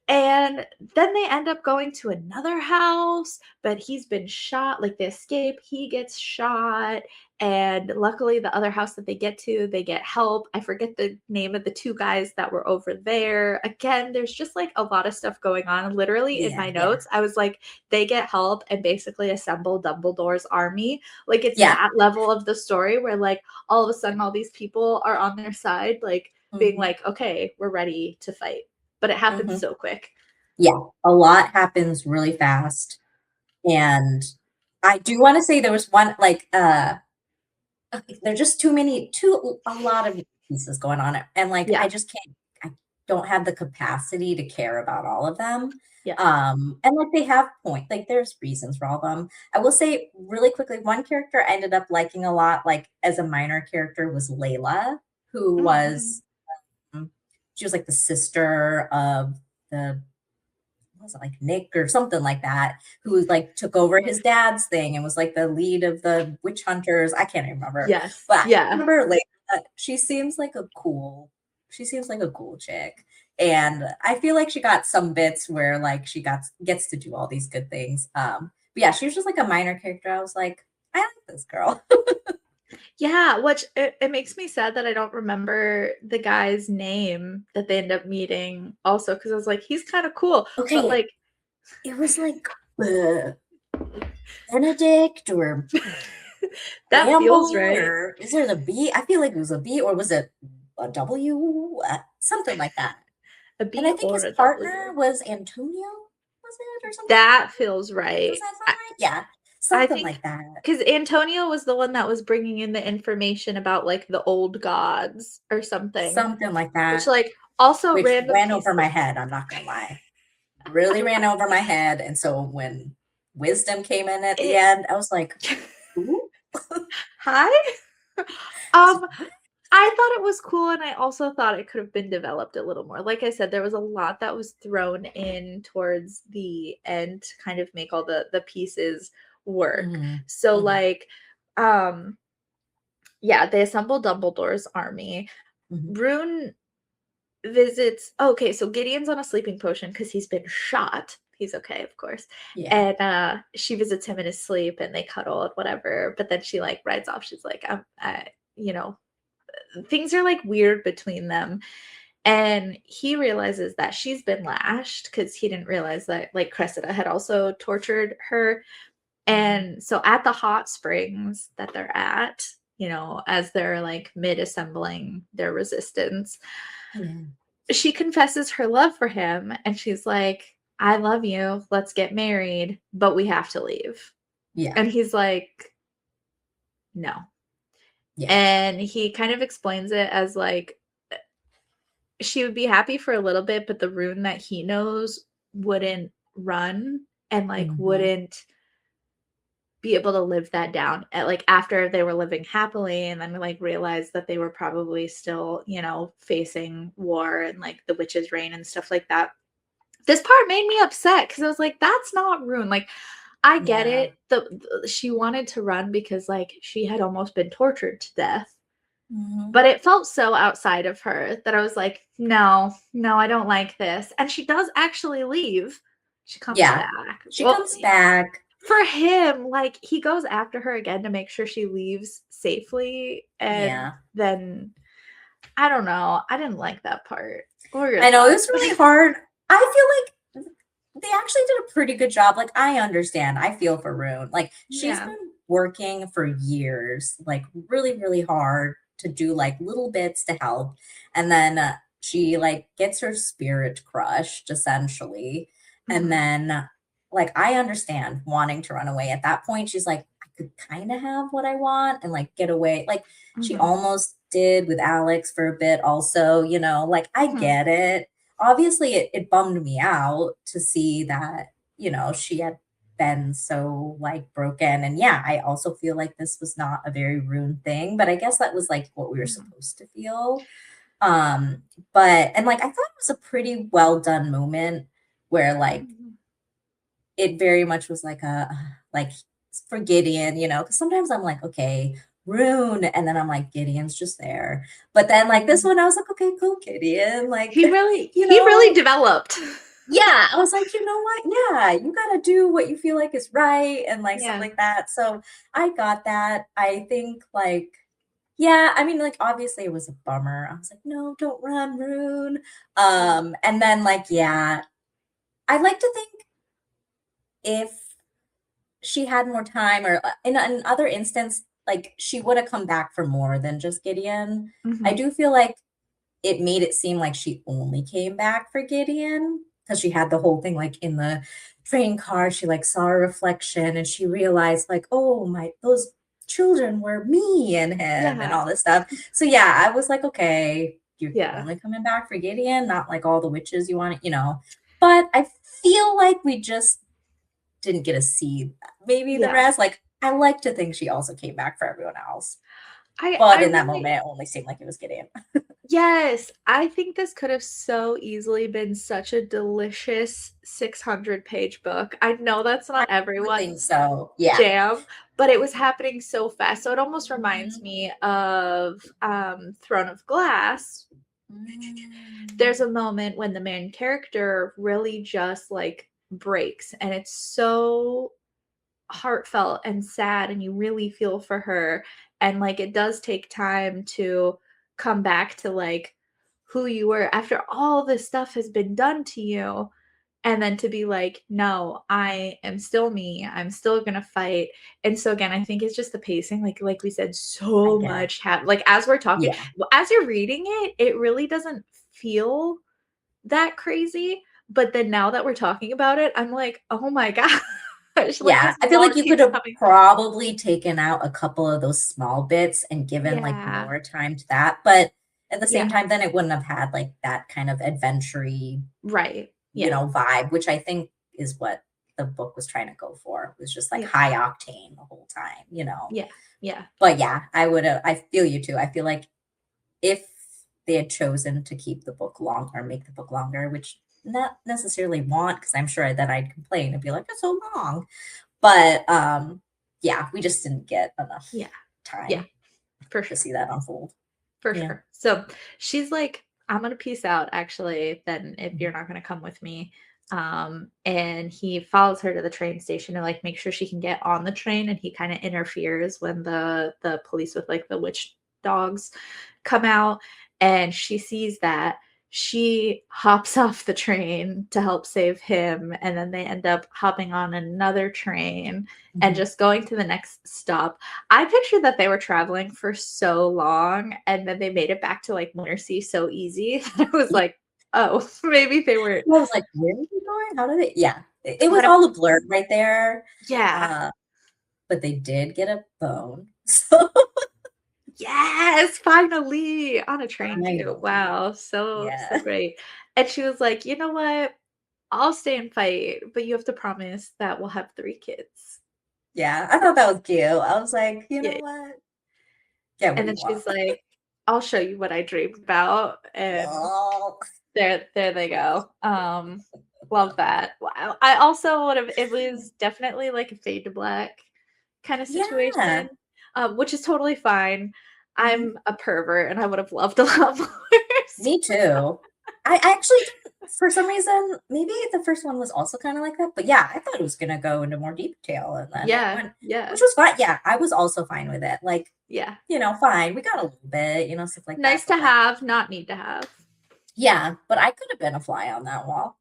and then they end up going to another house, but he's been shot. Like they escape, he gets shot. And luckily, the other house that they get to, they get help. I forget the name of the two guys that were over there. Again, there's just like a lot of stuff going on. Literally in my notes, I was like, they get help and basically assemble Dumbledore's army. Like it's that level of the story where like all of a sudden all these people are on their side, like being like, okay, we're ready to fight. But it happens so quick. Yeah, a lot happens really fast. And I do want to say there was one, like, there's just a lot of pieces going on. And like, I just can't, I don't have the capacity to care about all of them. And like they have points, like there's reasons for all of them. I will say really quickly, one character I ended up liking a lot, like as a minor character, was Layla, who was she was like the sister of the, was it like Nick or something like that, who like took over his dad's thing and was like the lead of the witch hunters. I can't remember. But I remember Layla, she seems like a cool chick. And I feel like she got some bits where like she gets to do all these good things. But yeah, she was just like a minor character. I was like, I like this girl. Yeah, which it makes me sad that I don't remember the guy's name that they end up meeting also, because I was like, he's kind of cool. Okay. But like it was like Benedict or that feels right. Or is there the B? I feel like it was a B, or was it a W? Something like that. A B, and I think his partner was Antonio, was it, or something? That feels right. Does that sound right? Yeah. Something like that. Because Antonio was the one that was bringing in the information about like the old gods or something. Something like that. Which like also ran over my head, I'm not gonna lie. Really ran over my head. And so when wisdom came in at the end, I was like, ooh. Hi. I thought it was cool, and I also thought it could have been developed a little more. Like I said, there was a lot that was thrown in towards the end to kind of make all the pieces work. So like yeah, they assemble Dumbledore's army. Rune visits so Gideon's on a sleeping potion because he's been shot. He's okay, of course. And she visits him in his sleep and they cuddle and whatever, but then she like rides off. She's like, you know, things are like weird between them. And he realizes that she's been lashed because he didn't realize that like Cressida had also tortured her. And so at the hot springs that they're at, you know, as they're like mid-assembling their resistance, she confesses her love for him. And she's like, I love you. Let's get married, but we have to leave. And he's like, no. And he kind of explains it as like, she would be happy for a little bit, but the rune that he knows wouldn't run and like wouldn't be able to live that down at like after they were living happily and then like realized that they were probably still, you know, facing war and like the witch's reign and stuff like that. This part made me upset because I was like, that's not Rune. Like, I get it. She wanted to run because like she had almost been tortured to death. But it felt so outside of her that I was like, no, I don't like this. And she does actually leave. She comes back. She comes back. For him, like he goes after her again to make sure she leaves safely. And then I don't know. I didn't like that part. I know, it was really hard. I feel like they actually did a pretty good job. Like, I understand. I feel for Rune. Like, she's been working for years, like really, really hard to do like little bits to help. And then she like gets her spirit crushed, essentially. And then like, I understand wanting to run away. At that point, she's like, I could kind of have what I want and like get away. Like, she almost did with Alex for a bit also, you know, like I get it. obviously it bummed me out to see that, you know, she had been so like broken. And yeah, I also feel like this was not a very Rune thing, but I guess that was like what we were supposed to feel. Um, but and like I thought it was a pretty well done moment where like it very much was like a like for Gideon, you know, because sometimes I'm like, okay, Rune, and then I'm like, Gideon's just there. But then like this one, I was like, okay, go Gideon, like He really you he really know, developed. yeah, I was like, you know what? Yeah, you gotta do what you feel like is right and like stuff Yeah. like that. So I got that. I think like yeah, I mean, like obviously it was a bummer. I was like, no, don't run, Rune. And then like, yeah, I'd like to think if she had more time or in other instance, like she would have come back for more than just Gideon. I do feel like it made it seem like she only came back for Gideon because she had the whole thing like in the train car. She like saw a reflection and she realized like, oh my, those children were me and him and Yeah. all this stuff. So yeah, I was like, okay, you're Yeah. only coming back for Gideon, not like all the witches you want, you know. But I feel like we just didn't get to see maybe the Yeah. rest. Like I like to think she also came back for everyone else. I But in that really moment, it only seemed like it was Gideon. Yes, I think this could have so easily been such a delicious 600-page book. I know that's I not would think everyone's so. Yeah. jam, but it was happening so fast. So it almost reminds Mhm. me of Throne of Glass. There's Mm. a moment when the main character really just like breaks, and it's so heartfelt and sad, and you really feel for her. And like it does take time to come back to like who you were after all this stuff has been done to you, and then to be like, no, I am still me, I'm still gonna fight. And so again, I think it's just the pacing, like we said, I so guess. much like as we're talking, Yeah. as you're reading it, it really doesn't feel that crazy. But then now that we're talking about it, I'm like, oh my gosh, like Yeah. this I feel more like you could keeps have coming. probably taken out a couple of those small bits and given like Yeah. more time to that. But at the same Yeah. time, then it wouldn't have had like that kind of adventure-y, Right. you Yeah. know, vibe, which I think is what the book was trying to go for. It was just like Yeah. high octane the whole time, you know. Yeah. Yeah. But yeah, I feel you too. I feel like if they had chosen to keep the book long or make the book longer, which not necessarily want, because I'm sure that I'd complain and be like, it's so long. But yeah, we just didn't get enough Yeah. Yeah. time For to sure. see that unfold. For Yeah. sure. So she's like, I'm gonna peace out actually, then if Mhm. you're not gonna come with me. And he follows her to the train station to like make sure she can get on the train, and he kind of interferes when the police with like the witch dogs come out, and she sees that. She hops off the train to help save him, and then they end up hopping on another train and Mhm. just going to the next stop. I pictured that they were traveling for so long and then they made it back to like Wintersea so easy. I was Yeah. like, oh, maybe they were. I was like, where are we going? How did it? Yeah, it was But all a blur right there. yeah, Uh, but they did get a bone. So yes, finally on a train too. finally. Wow, so Yeah. great. And she was like, you know what? I'll stay and fight, but you have to promise that we'll have 3 kids. Yeah. I thought that was cute. I was like, you know Yeah. what? Get what And you then want. she's like, I'll show you what I dreamed about. And Oh, there they go. Love that. Wow. I also would have, it was definitely like a fade to black kind of yeah. situation, which is totally fine. Mhm. I'm a pervert and I would have loved a lot more. Me too. I actually didn't, for some reason, maybe the first one was also kind of like that, but yeah, I thought it was gonna go into more detail and then it Yeah, went, yeah, which was fine. Yeah, I was also fine with it. Like, yeah. you know, fine. We got a little bit, you know, stuff like that. Nice to But like, have, not need to have. yeah, but I could have been a fly on that wall.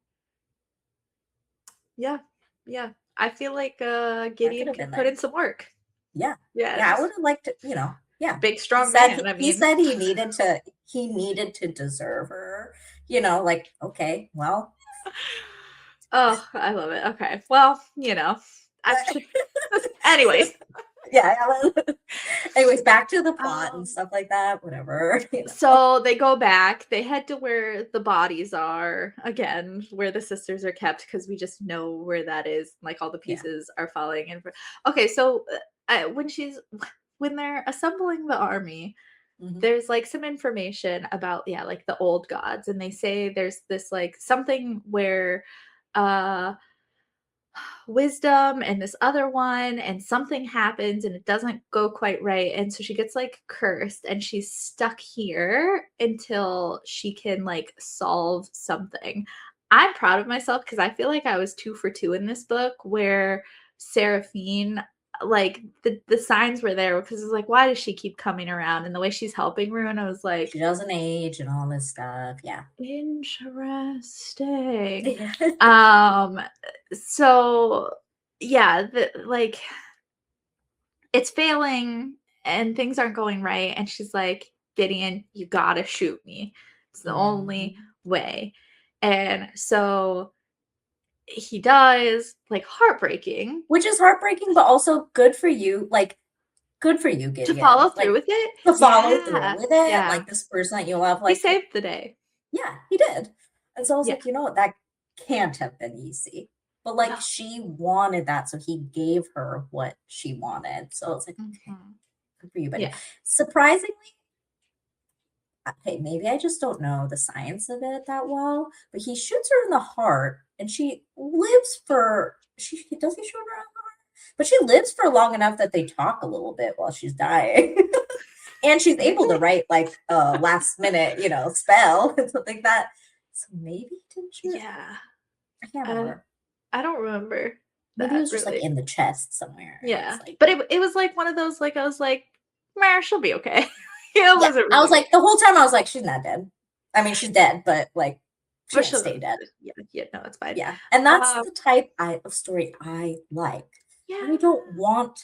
Yeah, yeah. I feel like I could Gideon have could been put there. in some work. Yeah. Yeah, Yeah, I would just have liked to, you know, yeah. big He strong said man. I he mean, said he needed to deserve her, you know, like, okay, well, oh, I love it. Okay. Well, I'm anyways. Yeah. Anyways, back to the plot and stuff like that. Whatever. So they go back. They head to where the bodies are again, where the sisters are kept, because we just know where that is. Like all the pieces are falling in. Okay, so when they're assembling the army, there's like some information about like the old gods, and they say there's this like something where wisdom and this other one, and something happens and it doesn't go quite right, and so she gets like cursed and she's stuck here until she can like solve something. I'm proud of myself because I feel like I was 2 for 2 in this book, where Seraphine, like the signs were there, because it's like, why does she keep coming around? And the way she's helping Rune, I was like, she doesn't age and all this stuff. Yeah. Interesting. So yeah, like it's failing and things aren't going right, and she's like, Gideon, you gotta shoot me. It's the only way. And so he does, like, heartbreaking. Which is heartbreaking, but also good for you. Like, good for you, Gideon. To follow through like, with it? To follow through with it. Yeah. Like, this person that you love. Like, he saved the day. Yeah, he did. And so I was like, you know what? That can't have been easy. But like, No. she wanted that, so he gave her what she wanted. So it's like, okay, good for you. But surprisingly, hey, maybe I just don't know the science of it that well. But he shoots her in the heart, and she lives for. Does he shoot her in the heart? But she lives for long enough that they talk a little bit while she's dying. And she's able to write like a last minute, spell and something like that. So maybe he didn't shoot. Yeah. I can't remember. I don't remember. Maybe it was just like in the chest somewhere. Yeah. Like, but it was like one of those, like, I was like, Meh, she'll be okay. I was like, the whole time I was like, she's not dead. I mean, she's dead, but like, she'll stay dead. Yeah, no, it's fine. Yeah. And that's the type of story I like. Yeah. I don't want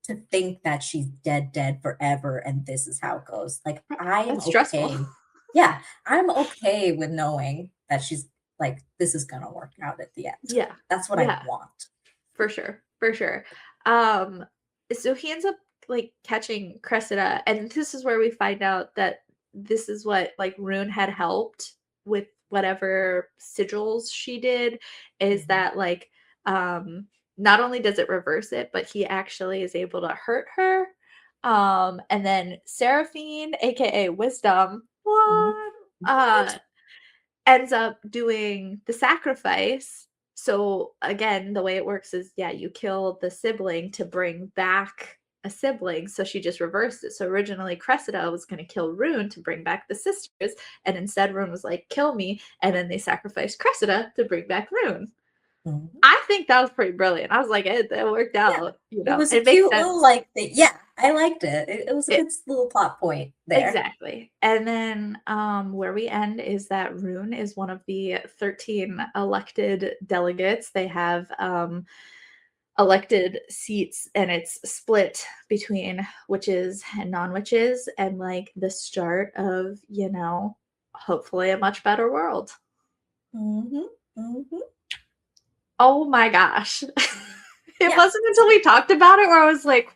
to think that she's dead forever and this is how it goes. Like, I am okay. Yeah, I'm okay with knowing that she's like, this is gonna work out at the end. Yeah, that's what I want. For sure. So he ends up like catching Cressida, and this is where we find out that this is what like Rune had helped with, whatever sigils she did, is that like not only does it reverse it, but he actually is able to hurt her. And then Seraphine, aka Wisdom, ends up doing the sacrifice. So again, the way it works is, you kill the sibling to bring back a sibling. So she just reversed it. So originally Cressida was going to kill Rune to bring back the sisters, and instead Rune was like, kill me, and then they sacrificed Cressida to bring back Rune. I think that was pretty brilliant. I was like, it worked out. It was a cute little like thing. Yeah, I liked it. It was a good little plot point there. Exactly. And then where we end is that Rune is one of the 13 elected delegates. They have elected seats, and it's split between witches and non-witches, and like the start of, hopefully a much better world. Oh my gosh. It wasn't until we talked about it where I was like,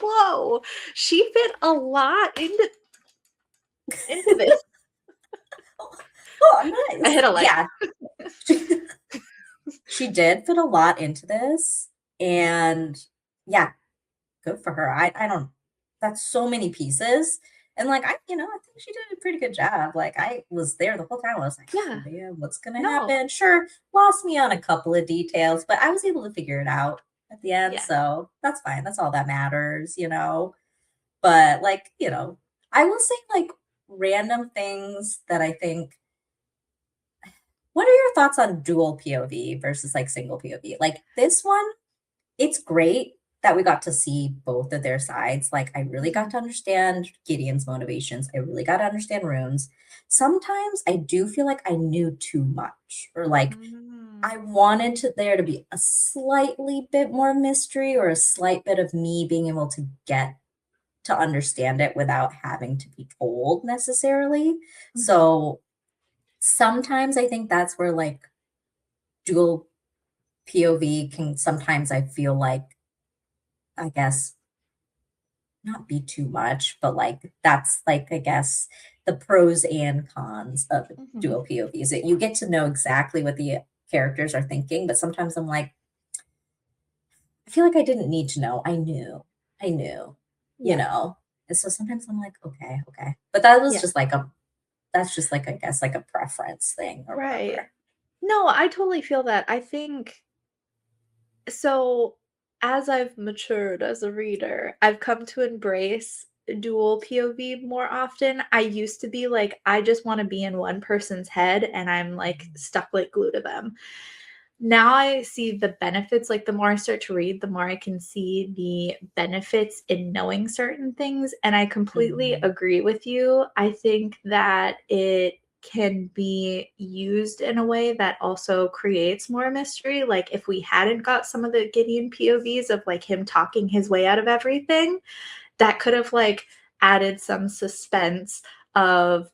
whoa, she fit a lot into this. Oh, nice. I hit a leg. Yeah. She did fit a lot into this. And yeah, good for her. I don't, that's so many pieces. And like, I think she did a pretty good job. Like, I was there the whole time. I was like, yeah, what's going to happen? Sure, lost me on a couple of details, but I was able to figure it out at the end. So that's fine. That's all that matters, But like, I will say like random things that I think. What are your thoughts on dual POV versus like single POV? Like this one, it's great that we got to see both of their sides. Like, I really got to understand Gideon's motivations. I really got to understand Rune's. Sometimes I do feel like I knew too much, or like I wanted there to be a slightly bit more mystery, or a slight bit of me being able to get to understand it without having to be told necessarily. So sometimes I think that's where like dual POV can sometimes, I feel like, I guess, not be too much, but like that's like, I guess, the pros and cons of dual POVs. That you get to know exactly what the characters are thinking, but sometimes I'm like, I feel like I didn't need to know. I knew. You know. And so sometimes I'm like, okay, okay. But that was just like that's just like, I guess, like a preference thing or Right. whatever. No, I totally feel that. I think so as I've matured as a reader, I've come to embrace dual POV more often. I used to be like, I just want to be in one person's head and I'm like stuck like glue to them. Now I see the benefits, like the more I start to read, the more I can see the benefits in knowing certain things. And I completely Mhm. agree with you. I think that it can be used in a way that also creates more mystery. Like if we hadn't got some of the Gideon POVs of like him talking his way out of everything, that could have like added some suspense of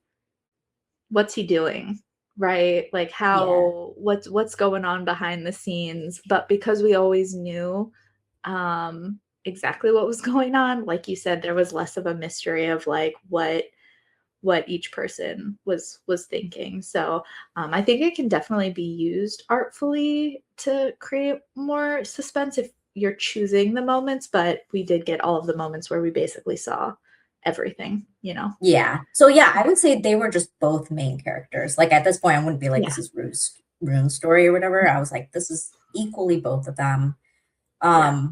what's he doing, right? Like Yeah. what's going on behind the scenes. But because we always knew exactly what was going on, like you said, there was less of a mystery of like what each person was thinking. So I think it can definitely be used artfully to create more suspense if you're choosing the moments, but we did get all of the moments where we basically saw everything, you know. Yeah. So yeah, I would say they were just both main characters. Like at this point, I wouldn't be like, Yeah. this is Rune's story or whatever. I was like, this is equally both of them. Yeah.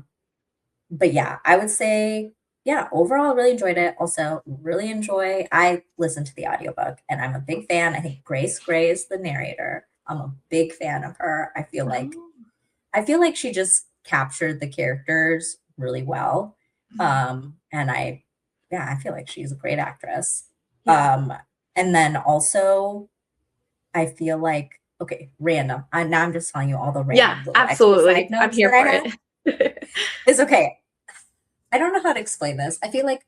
But yeah, I would say, yeah, overall really enjoyed it. Also, really enjoy I listened to the audiobook and I'm a big fan. I think Grace Gray is the narrator. I'm a big fan of her. Oh. I feel like she just captured the characters really well. Mhm. And yeah, I feel like she's a great actress. Yeah. And then also, I feel like, okay, random. Now I'm just telling you all the Yeah, random little extra side absolutely. I'm notes here that I for have. it. It's okay. I don't know how to explain this. I feel like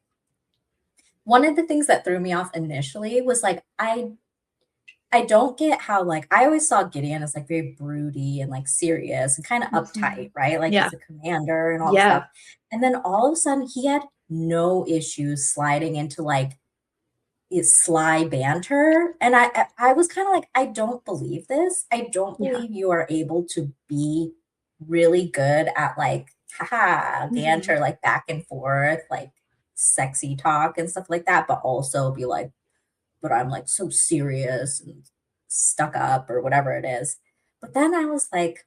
one of the things that threw me off initially was like I don't get how like I always saw Gideon as like very broody and like serious and kind of uptight, Mhm. right? Like Yeah. he's a commander and all this Yeah. stuff. And then all of a sudden he had no issues sliding into like his sly banter. And I was kind of like, I don't believe this. I don't Yeah. believe you are able to be really good at like haha Mhm. banter, like back and forth, like sexy talk and stuff like that, but also be like, but I'm like so serious and stuck up or whatever it is. But then I was like,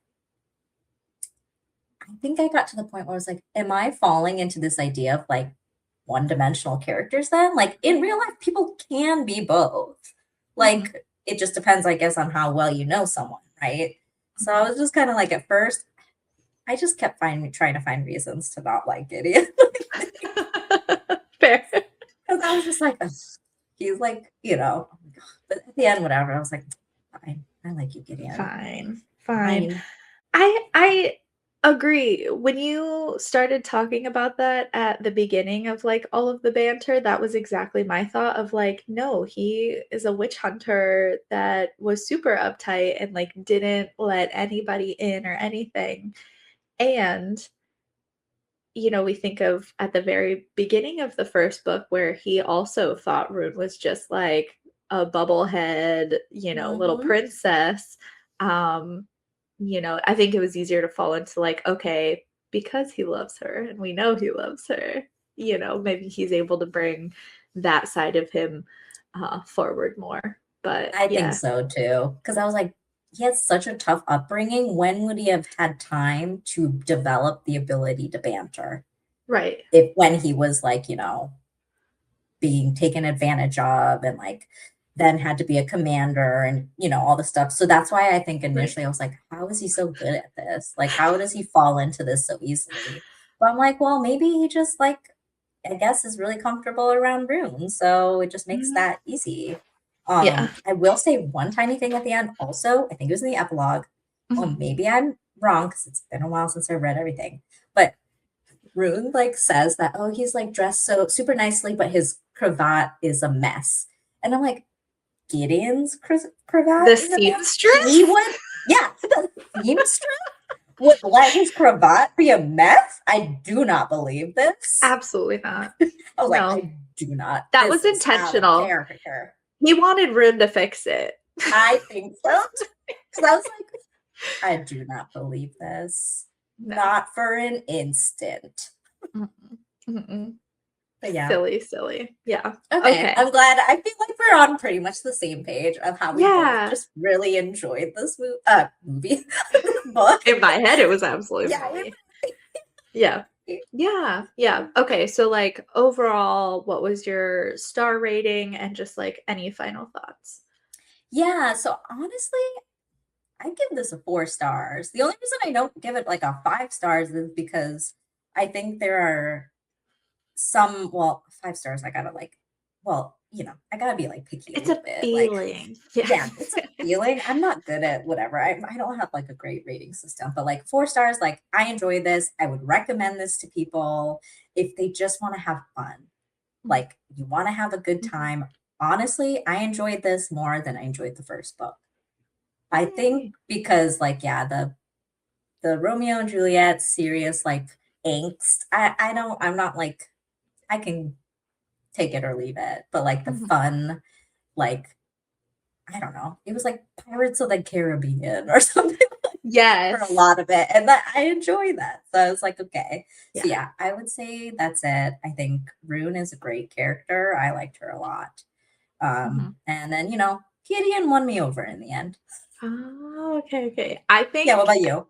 I think I got to the point where I was like, am I falling into this idea of like one dimensional characters then? Like in real life, people can be both. Mhm. Like it just depends, I guess, on how well you know someone, right? So I Mhm. was just kind of like, at first, I just kept trying to find reasons to not like Gideon. Fair. Because I was just like, "Ugh, he's like, you know, but at the end, whatever, I was like, fine, I like you, Gideon. Fine. Fine. Fine. I agree. When you started talking about that at the beginning of, like, all of the banter, that was exactly my thought of, like, no, he is a witch hunter that was super uptight and, like, didn't let anybody in or anything. And, you know, we think of at the very beginning of the first book where he also thought Rune was just, like, a bubblehead, you know, little Mhm. princess. Um you know, I think it was easier to fall into like, okay, because he loves her and we know he loves her, you know, maybe he's able to bring that side of him forward more. But I think yeah, so too. Because I was like, he had such a tough upbringing. When would he have had time to develop the ability to banter? right. If when he was like, being taken advantage of and like then had to be a commander and all the stuff. So that's why I think Right. initially I was like, how is he so good at this? Like, how does he fall into this so easily? But I'm like, well, maybe he just like, I guess, is really comfortable around Rune, so it just makes Mhm. that easy. Yeah. I will say one tiny thing at the end. Also, I think it was in the epilogue. Oh, Mhm. maybe I'm wrong because it's been a while since I read everything. But Rune like says that, oh, he's like dressed so super nicely, but his cravat is a mess. And I'm like, Gideon's cravat The is a mess. He seamstress? would, yeah, the seamstress. would let his cravat be a mess? I do not believe this. Absolutely not. I was like, No. I do not. That This was is out of intentional. character. He wanted Rune to fix it. I think so. Because I was like, I do not believe this. No. Not for an instant. But yeah. Silly. Yeah. Okay. I'm glad. I feel like we're on pretty much the same page of how we both just really enjoyed this movie. book. In my head, it was absolutely yeah. Yeah. Okay, so like overall, what was your star rating and just like any final thoughts? Yeah, so honestly, I give this a 4 stars. The only reason I don't give it like a 5 stars is because I think there are some, 5 stars, I gotta like, I gotta be like picky a little bit. Feeling. Like, yeah, it's a feeling. I'm not good at whatever. I don't have like a great rating system, but like 4 stars, like I enjoy this. I would recommend this to people if they just want to have fun. Like you want to have a good time. Honestly, I enjoyed this more than I enjoyed the first book. I think because like, yeah, the Romeo and Juliet serious like angst. I'm not like, I can take it or leave it, but like the fun, like, I don't know. It was like Pirates of the Caribbean or something for a lot of it. And that I enjoy that. So I was like, okay. So yeah, I would say that's it. I think Rune is a great character. I liked her a lot. And then, Gideon won me over in the end. Oh, okay. I think. Yeah, what about you?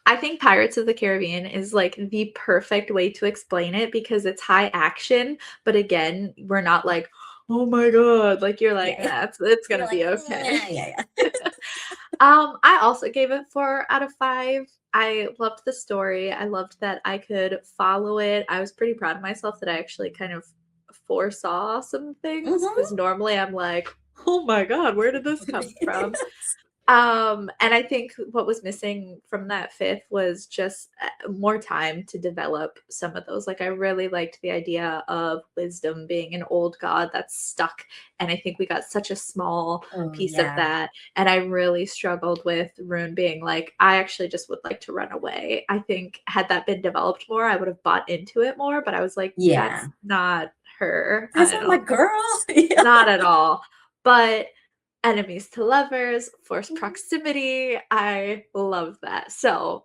I think Pirates of the Caribbean is like the perfect way to explain it because it's high action, but again, we're not like, oh my god, like you're like, it's gonna be okay. Yeah. I also gave it 4 out of 5. I loved the story. I loved that I could follow it. I was pretty proud of myself that I actually kind of foresaw some things because normally I'm like, oh my god, where did this come from? And I think what was missing from that 5th was just more time to develop some of those. Like I really liked the idea of wisdom being an old god that's stuck, and I think we got such a small piece of that. And I really struggled with Rune being like, I actually just would like to run away. I think had that been developed more, I would have bought into it more, but I was like, that's not her. That's not my girl. Not at all. But enemies to lovers, forced proximity. I love that. So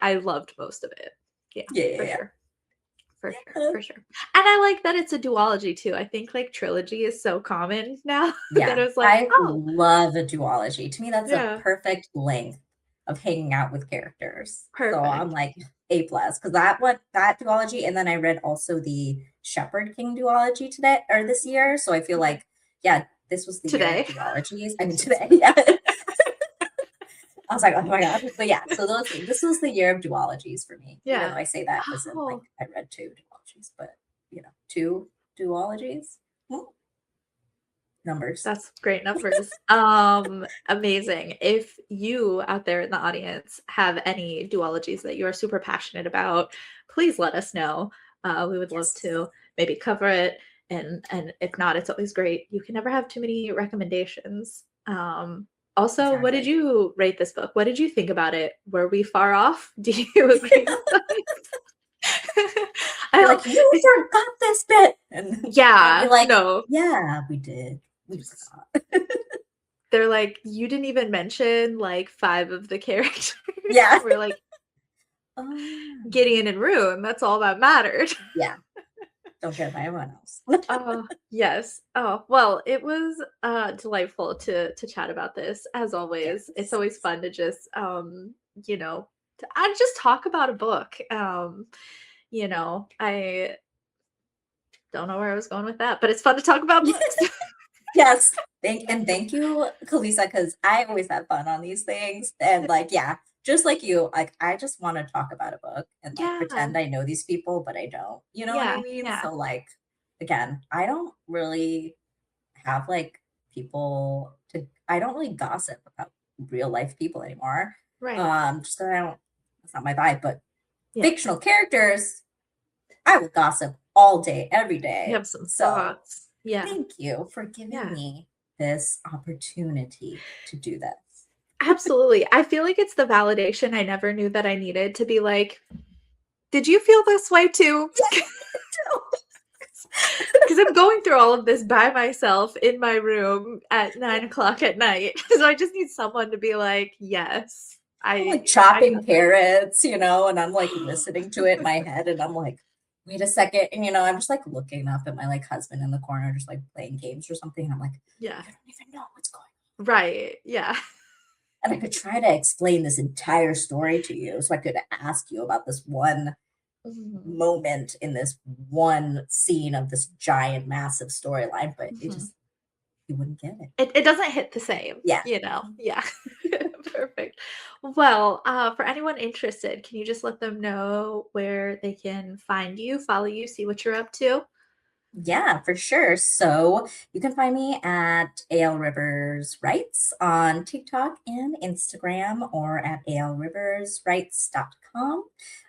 I loved most of it. Yeah. For sure. And I like that it's a duology too. I think like trilogy is so common now that it was like, I love a duology. To me, that's a perfect length of hanging out with characters. So I'm like A+, because that duology, and then I read also the Shepherd King duology this year. So I feel like, this was the year of duologies. I mean, today, I was like, oh my god. But yeah, so this was the year of duologies for me. Yeah. Even though I say that as in like I read 2 duologies, but 2 duologies. Numbers. That's great numbers. Amazing. If you out there in the audience have any duologies that you are super passionate about, please let us know. We would love to maybe cover it. And if not, it's always great. You can never have too many recommendations. Also, what did you rate this book? What did you think about it? Were we far off? Do you agree with like, you forgot this bit. And like, no. Yeah, we did. We forgot. They're like, you didn't even mention like 5 of the characters. Yeah. We're like, Gideon and Rune. That's all that mattered. Yeah. Don't care about everyone else. Yes. Oh, well, it was delightful to chat about this as always. Yes. It's always fun to just to just talk about a book. I don't know where I was going with that, but it's fun to talk about books. Yes. Thank you, Callisa, because I always have fun on these things. And like, just like you, like I just want to talk about a book and like pretend I know these people, but I don't. You know what I mean? Yeah. So like, again, I don't really have like people I don't really gossip about real life people anymore. Right. Just that that's not my vibe, but fictional characters, I will gossip all day, every day. You have some thoughts. Thank you for giving me this opportunity to do this. Absolutely. I feel like it's the validation I never knew that I needed to be like, did you feel this way too? Because I'm going through all of this by myself in my room at 9 o'clock at night. So I just need someone to be like, yes, I'm like I chopping got this. carrots, and I'm like listening to it in my head, and I'm like, wait a second. And I'm just like looking up at my like husband in the corner, just like playing games or something. And I'm like, Yeah. you don't even know what's going on. Right. Yeah. And I could try to explain this entire story to you. So I could ask you about this one Mhm. moment in this one scene of this giant, massive storyline, but Mhm. you wouldn't get it. It doesn't hit the same, Yeah. Yeah. Perfect. Well, for anyone interested, can you just let them know where they can find you, follow you, see what you're up to? Yeah, for sure. So you can find me at A.L. Rivers Writes on TikTok and Instagram, or at alriverswrites.com.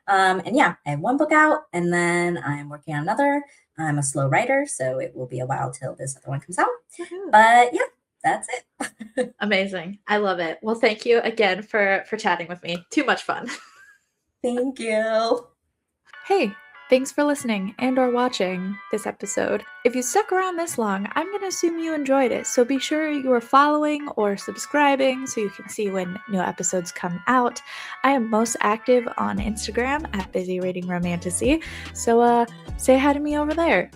And yeah, I have one book out, and then I'm working on another. I'm a slow writer, so it will be a while till this other one comes out. Woohoo. But yeah, that's it. Amazing. I love it. Well, thank you again for chatting with me. Too much fun. Thank you. Hey, thanks for listening and or watching this episode. If you stuck around this long, I'm going to assume you enjoyed it, so be sure you are following or subscribing so you can see when new episodes come out. I am most active on Instagram at Busy Reading Romantasy, so say hi to me over there.